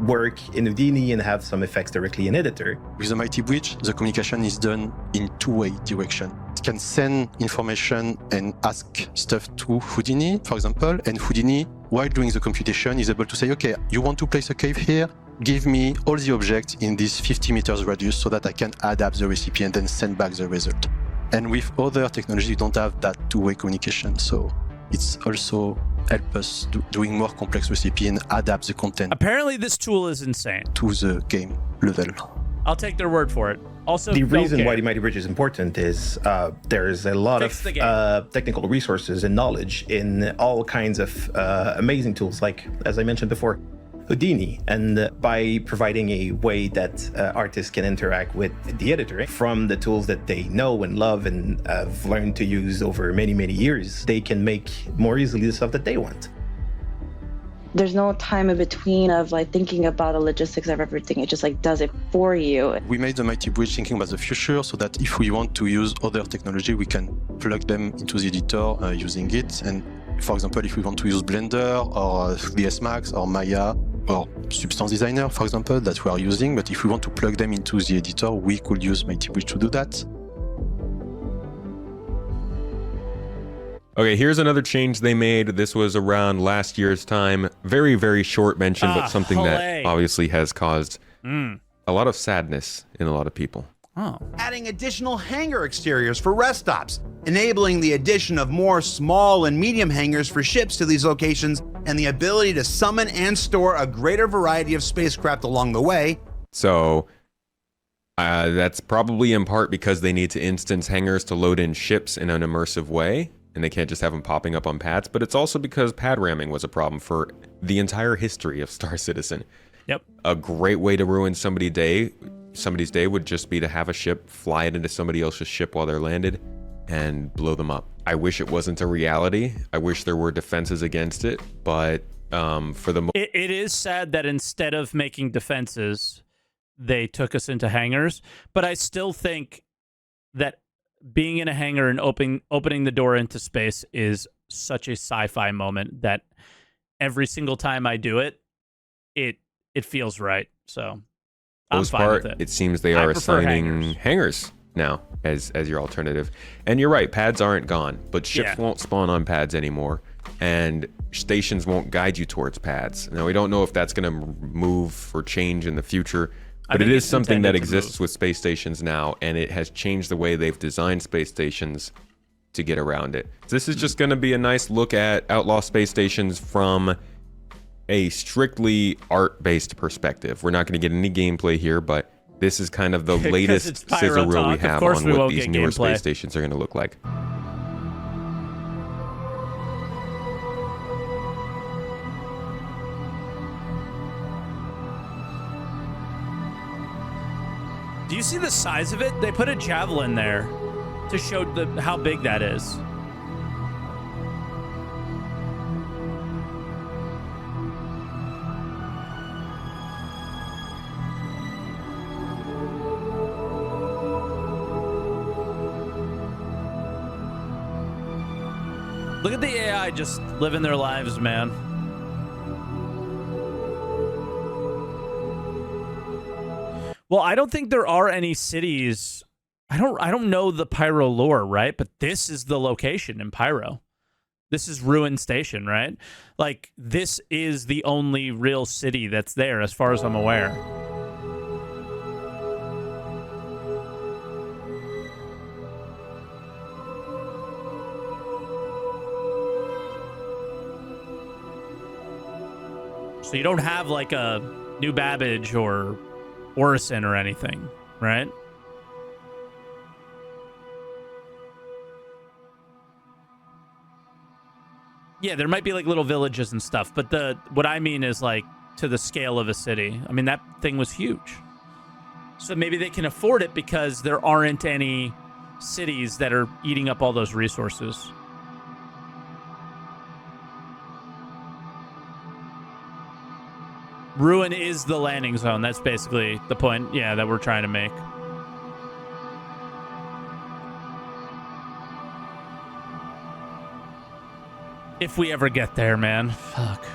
work in Houdini and have some effects directly in Editor. With the Mighty Bridge, the communication is done in two-way direction. It can send information and ask stuff to Houdini, for example, and Houdini, while doing the computation, is able to say, okay, you want to place a cave here? Give me all the objects in this 50 meters radius so that I can adapt the recipe and then send back the result. And with other technology, you don't have that two-way communication, so it's also help us doing more complex recipe and adapt the content. Apparently this tool is insane. To the game level. I'll take their word for it. Also, the reason why the Mighty Bridge is important is there's a lot of technical resources and knowledge in all kinds of amazing tools, like, as I mentioned before, Houdini. And by providing a way that artists can interact with the editor from the tools that they know and love and have learned to use over many, many years, they can make more easily the stuff that they want. There's no time in between of like thinking about the logistics of everything. It just like does it for you. We made the Mighty Bridge thinking about the future so that if we want to use other technology, we can plug them into the editor using it. And for example, if we want to use Blender or 3ds Max or Maya or Substance Designer, for example, that we are using, but if we want to plug them into the editor, we could use Mighty Bridge to do that. Okay, here's another change they made. This was around last year's time. Very, very short mention, but something that obviously has caused a lot of sadness in a lot of people. Adding additional hangar exteriors for rest stops, enabling the addition of more small and medium hangars for ships to these locations, and the ability to summon and store a greater variety of spacecraft along the way. So that's probably in part because they need to instance hangars to load in ships in an immersive way, and they can't just have them popping up on pads, but it's also because pad ramming was a problem for the entire history of Star Citizen. Yep. A great way to ruin somebody's day would just be to have a ship fly it into somebody else's ship while they're landed and blow them up. I wish it wasn't a reality. I wish there were defenses against it, but for the it is sad that instead of making defenses, they took us into hangars, but I still think that being in a hangar and opening the door into space is such a sci-fi moment that every single time I do it, it feels right. So I'm fine with it. It seems they are assigning hangars now as your alternative. And you're right, pads aren't gone, but ships won't spawn on pads anymore, and stations won't guide you towards pads. Now, we don't know if that's going to move or change in the future, but it is something that exists with space stations now, and it has changed the way they've designed space stations to get around it. So this is just going to be a nice look at Outlaw space stations from a strictly art-based perspective. We're not going to get any gameplay here, but this is kind of the latest sizzle reel we have on what these newer space stations are going to look like. Do you see the size of it? They put a javelin there to show how big that is. Look at the AI just living their lives, man. Well, I don't think there are any cities. I don't know the Pyro lore, right? But this is the location in Pyro. This is Ruin Station, right? Like, this is the only real city that's there, as far as I'm aware. So you don't have like a New Babbage or Orison or anything, right? Yeah, there might be like little villages and stuff, but what I mean is like to the scale of a city. I mean, that thing was huge. So maybe they can afford it because there aren't any cities that are eating up all those resources. Ruin is the landing zone. That's basically the point, yeah, that we're trying to make. If we ever get there, man. Fuck.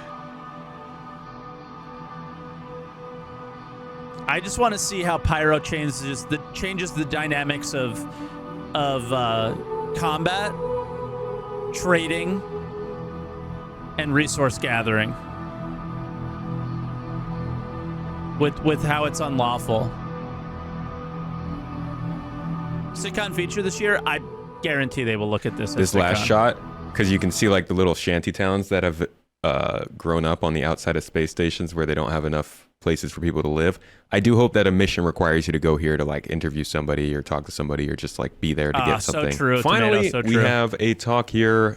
I just want to see how Pyro changes the dynamics of combat, trading, and resource gathering. With how it's unlawful. Sitcon feature this year, I guarantee they will look at this. This last shot, because you can see like the little shanty towns that have grown up on the outside of space stations where they don't have enough places for people to live. I do hope that a mission requires you to go here to like interview somebody or talk to somebody or just like be there to get something. So true. Finally, Tomato, so we true. have a talk here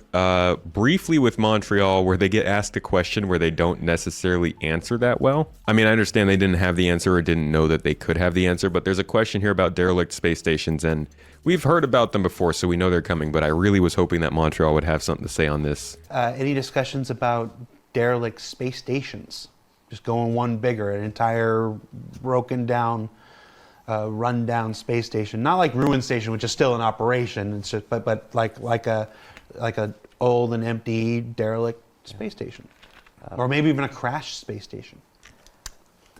briefly with Montreal where they get asked a question where they don't necessarily answer that well. I mean, I understand they didn't have the answer or didn't know that they could have the answer, but there's a question here about derelict space stations, and we've heard about them before, so we know they're coming, but I really was hoping that Montreal would have something to say on this. Any discussions about derelict space stations? Just going one bigger, an entire broken down, run down space station. Not like ruin station, which is still in operation, it's just, but like a old and empty derelict space station, or maybe even a crashed space station.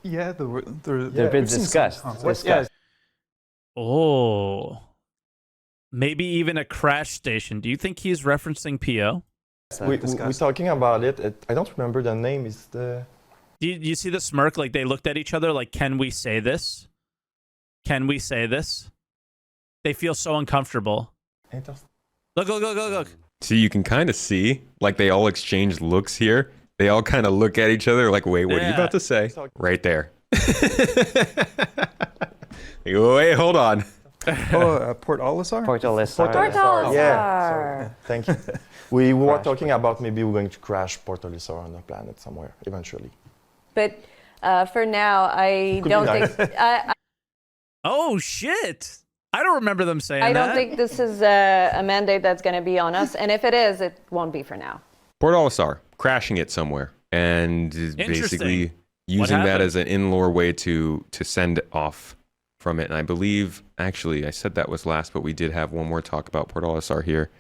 Yeah, they've been discussed. Oh, maybe even a crash station. Do you think he's referencing PO? We're talking about it. I don't remember the name. Is the Do you see the smirk? Like they looked at each other like, can we say this? Can we say this? They feel so uncomfortable. Look. See, you can kind of see, like they all exchange looks here. They all kind of look at each other like, wait, what are you about to say? Right there. Wait, hold on. Port Olisar? Port Olisar. Port Olisar. Yeah, sorry. Thank you. We were talking about maybe we're going to crash Port Olisar on a planet somewhere eventually. But for now, I Could don't be nice. think. Oh shit! I don't remember them saying that. I don't think this is a mandate that's going to be on us, and if it is, it won't be for now. Port Olisar, crashing it somewhere, and is basically using that as an in-lore way to send off from it. And I believe, actually, I said that was last, but we did have one more talk about Port Olisar here.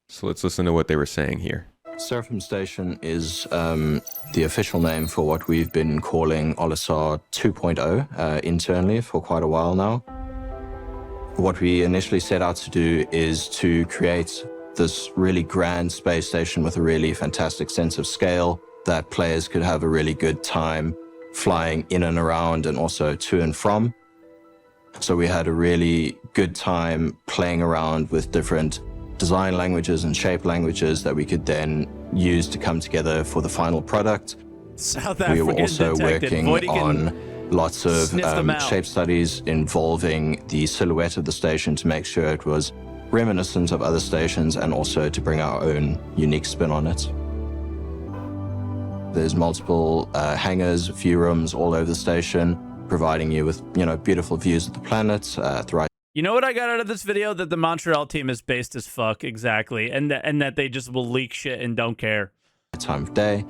So let's listen to what they were saying here. Seraphim Station is the official name for what we've been calling Olisar 2.0 internally for quite a while now. What we initially set out to do is to create this really grand space station with a really fantastic sense of scale that players could have a really good time flying in and around and also to and from. So we had a really good time playing around with different design languages and shape languages that we could then use to come together for the final product. South We were African also detected. working on lots of sniffed them out. shape studies involving the silhouette of the station to make sure it was reminiscent of other stations and also to bring our own unique spin on it. There's multiple hangars, view rooms all over the station, providing you with, beautiful views of the planet throughout. You know what I got out of this video? That the Montreal team is based as fuck, exactly, and that they just will leak shit and don't care. Time of day.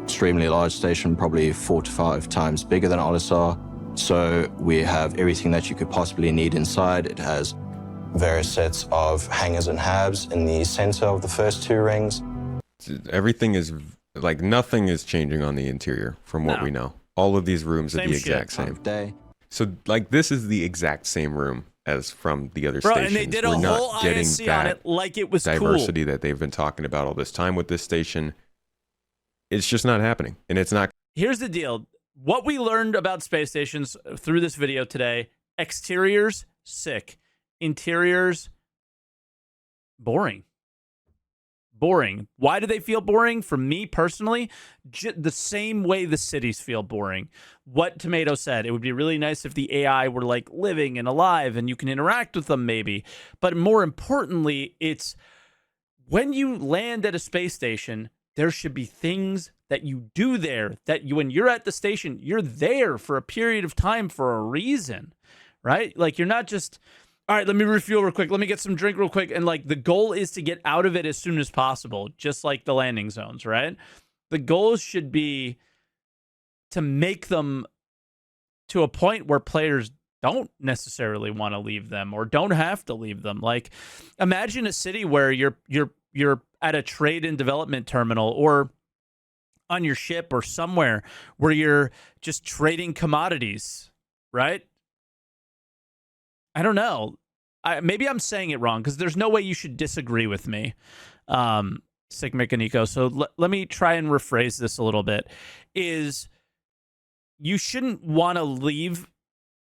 Extremely large station, probably 4 to 5 times bigger than Olisar. So we have everything that you could possibly need inside. It has various sets of hangars and halves in the center of the first 2 rings. Everything is like nothing is changing on the interior from what we know. All of these rooms are the exact same. So like this is the exact same room as from the other stations. And they did a We're whole not getting ISC that on it like it was diversity that they've been talking about all this time with this station. It's just not happening, and it's not. Here's the deal. What we learned about space stations through this video today: exteriors, sick. Interiors, boring. Boring. Why do they feel boring? For me personally, the same way the cities feel boring. What Tomato said, it would be really nice if the AI were like living and alive and you can interact with them maybe. But more importantly, it's when you land at a space station, there should be things that you do there that you, when you're at the station, you're there for a period of time for a reason, right? Like you're not just, all right, let me refuel real quick. Let me get some drink real quick. And like the goal is to get out of it as soon as possible, just like the landing zones, right? The goal should be to make them to a point where players don't necessarily want to leave them or don't have to leave them. Like imagine a city where you're at a trade and development terminal or on your ship or somewhere where you're just trading commodities, right? I don't know. Maybe I'm saying it wrong because there's no way you should disagree with me, SaltEMike and Nico. So let me try and rephrase this a little bit. Is you shouldn't want to leave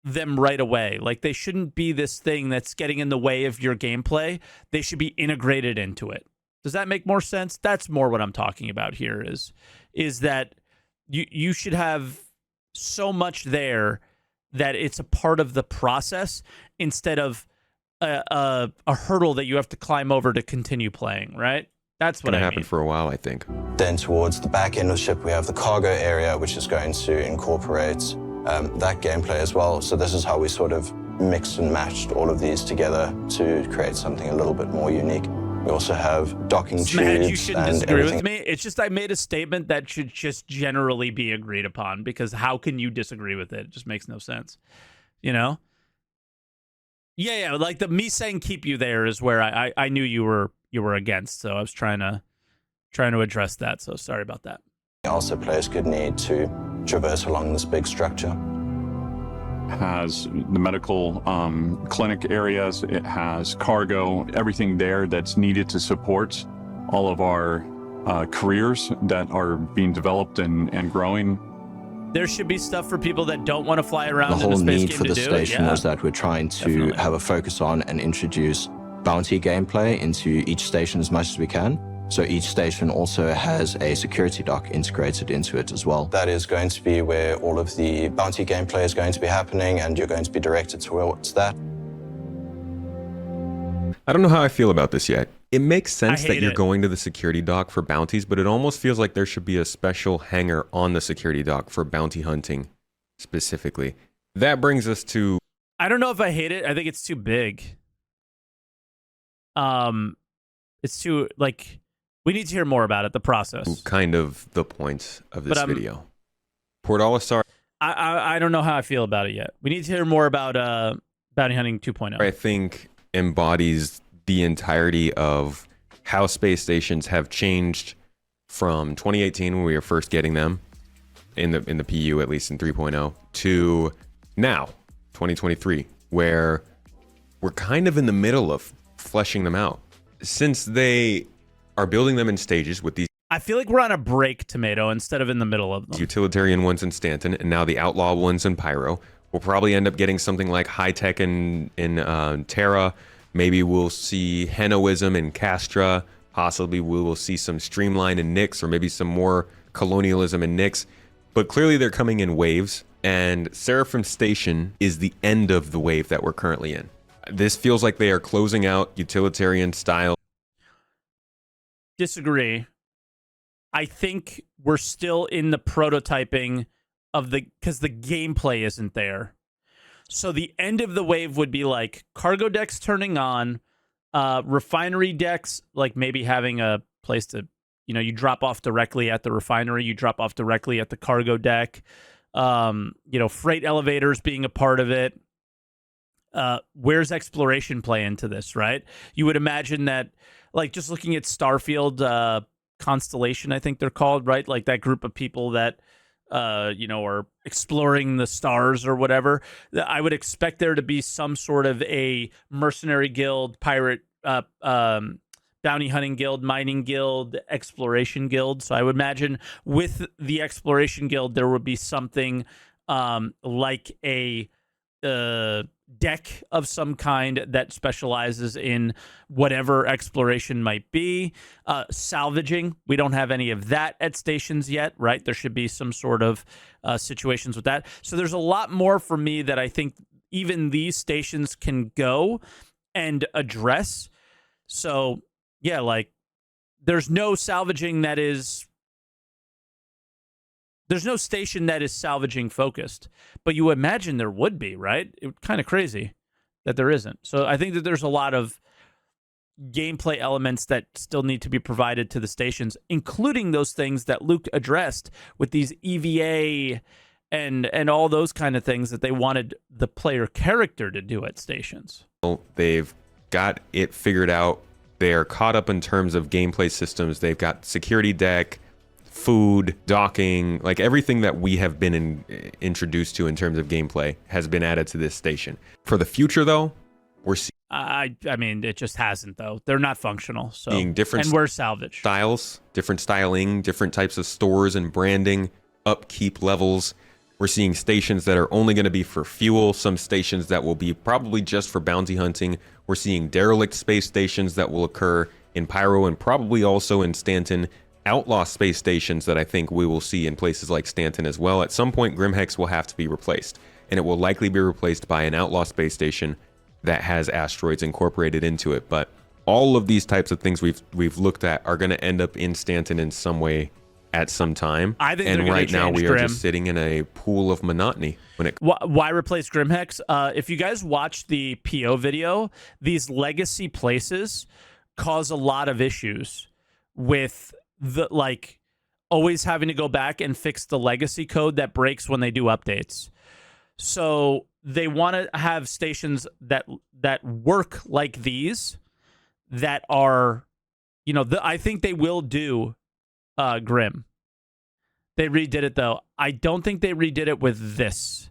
them right away. Like, they shouldn't be this thing that's getting in the way of your gameplay. They should be integrated into it. Does that make more sense? That's more what I'm talking about here is that you should have so much there that it's a part of the process instead of a hurdle that you have to climb over to continue playing, right? That's what I mean. Happened for a while, I think. Then towards the back end of the ship, we have the cargo area, which is going to incorporate that gameplay as well. So this is how we sort of mixed and matched all of these together to create something a little bit more unique. We also have docking tubes you shouldn't and disagree everything. with me. It's just I made a statement that should just generally be agreed upon, because how can you disagree with it? It just makes no sense, you know? Yeah, like me saying keep you there is where I knew you were against, so I was trying to address that. So sorry about that. Also, players could need to traverse along this big structure. Has the medical clinic areas, it has cargo, everything there that's needed to support all of our careers that are being developed and growing. There should be stuff for people that don't want to fly around The in a whole space need game for to the do. station Yeah. was that we're trying to have a focus on and introduce bounty gameplay into each station as much as we can. So each station also has a security dock integrated into it as well. That is going to be where all of the bounty gameplay is going to be happening, and you're going to be directed towards that. I don't know how I feel about this yet. It makes sense I that hate you're it. going to the security dock for bounties, but it almost feels like there should be a special hangar on the security dock for bounty hunting specifically. That brings us to... I don't know if I hate it. I think it's too big. It's too, like, we need to hear more about it, the process. kind of the point of this But, video. Port Olisar, I don't know how I feel about it yet. We need to hear more about Bounty Hunting 2.0. I think, embodies the entirety of how space stations have changed from 2018 when we were first getting them in the PU, at least in 3.0, to now 2023, where we're kind of in the middle of fleshing them out. Since they are building them in stages with these I feel like we're on a break, Tomato, instead of in the middle of them. utilitarian ones in Stanton and now the outlaw ones in Pyro, we'll probably end up getting something like high tech in Terra. Maybe we'll see Henoism in Castra. Possibly we will see some Streamline in Nyx, or maybe some more colonialism in Nyx. But clearly they're coming in waves, and Seraphim Station is the end of the wave that we're currently in. This feels like they are closing out utilitarian style. Disagree. I think we're still in the prototyping of because the gameplay isn't there. So the end of the wave would be like cargo decks turning on, refinery decks, like maybe having a place to, you drop off directly at the refinery, you drop off directly at the cargo deck, freight elevators being a part of it. Where's exploration play into this, right? You would imagine that, like, just looking at Starfield Constellation, I think they're called, right? Like that group of people that are exploring the stars or whatever. I would expect there to be some sort of a mercenary guild, pirate, bounty hunting guild, mining guild, exploration guild. So I would imagine with the exploration guild, there would be something like a deck of some kind that specializes in whatever exploration might be. Salvaging, we don't have any of that at stations yet, right? There should be some sort of situations with that. So there's a lot more for me that I think even these stations can go and address. So yeah, like there's no salvaging that is... There's no station that is salvaging focused, but you imagine there would be, right? It's kind of crazy that there isn't. So I think that there's a lot of gameplay elements that still need to be provided to the stations, including those things that Luke addressed with these EVA and all those kind of things that they wanted the player character to do at stations. They've got it figured out They are caught up in terms of gameplay systems. They've got security deck, food, docking, like everything that we have been introduced to in terms of gameplay has been added to this station. For the future, though, we're seeing I mean, it just hasn't, though. They're not functional. So different and we're salvage styles, different styling, different types of stores and branding, upkeep levels. We're seeing stations that are only going to be for fuel, some stations that will be probably just for bounty hunting. We're seeing derelict space stations that will occur in Pyro and probably also in Stanton. Outlaw space stations that I think we will see in places like Stanton as well. At some point, Grimhex will have to be replaced, and it will likely be replaced by an Outlaw space station that has asteroids incorporated into it. But all of these types of things we've looked at are going to end up in Stanton in some way at some time. I think and they're right now change we Grim. are just sitting in a pool of monotony when it. Why replace Grimhex? If you guys watch the PO video, these legacy places cause a lot of issues with the always having to go back and fix the legacy code that breaks when they do updates. So they want to have stations that work like these, that are, I think they will do Grim. They redid it though. I don't think they redid it with this,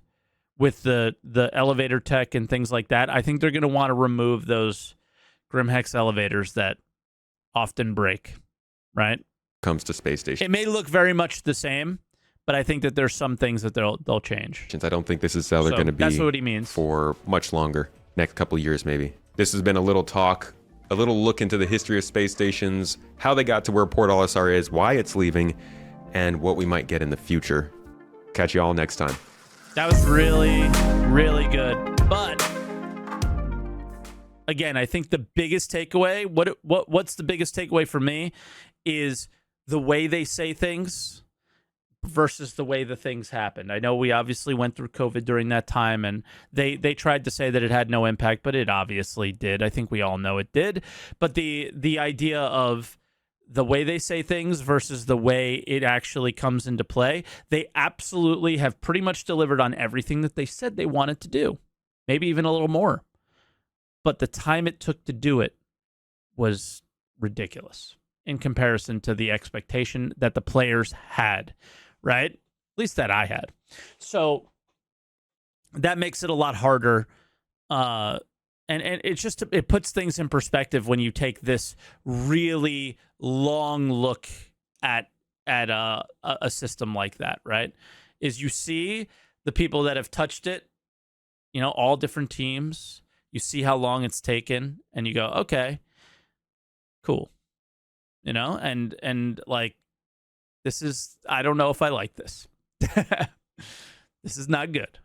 with the elevator tech and things like that. I think they're going to want to remove those Grimhex elevators that often break, right? Comes to space station. It may look very much the same, but I think that there's some things that they'll change. I don't think this is how they're going to be. That's what he means. For much longer, next couple years maybe. This has been a little talk, a little look into the history of space stations, how they got to where Port LSR is, why it's leaving, and what we might get in the future. Catch you all next time. That was really, really good. But again, I think the biggest takeaway, what's the biggest takeaway for me, is the way they say things versus the way the things happened. I know we obviously went through COVID during that time, and they tried to say that it had no impact, but it obviously did. I think we all know it did. But the idea of the way they say things versus the way it actually comes into play, they absolutely have pretty much delivered on everything that they said they wanted to do, maybe even a little more. But the time it took to do it was ridiculous in comparison to the expectation that the players had, right? At least that I had. So that makes it a lot harder. And it's just, it puts things in perspective when you take this really long look at a system like that, right? Is you see the people that have touched it, all different teams. You see how long it's taken, and you go, okay, cool. And like, this is, I don't know if I like this. This is not good.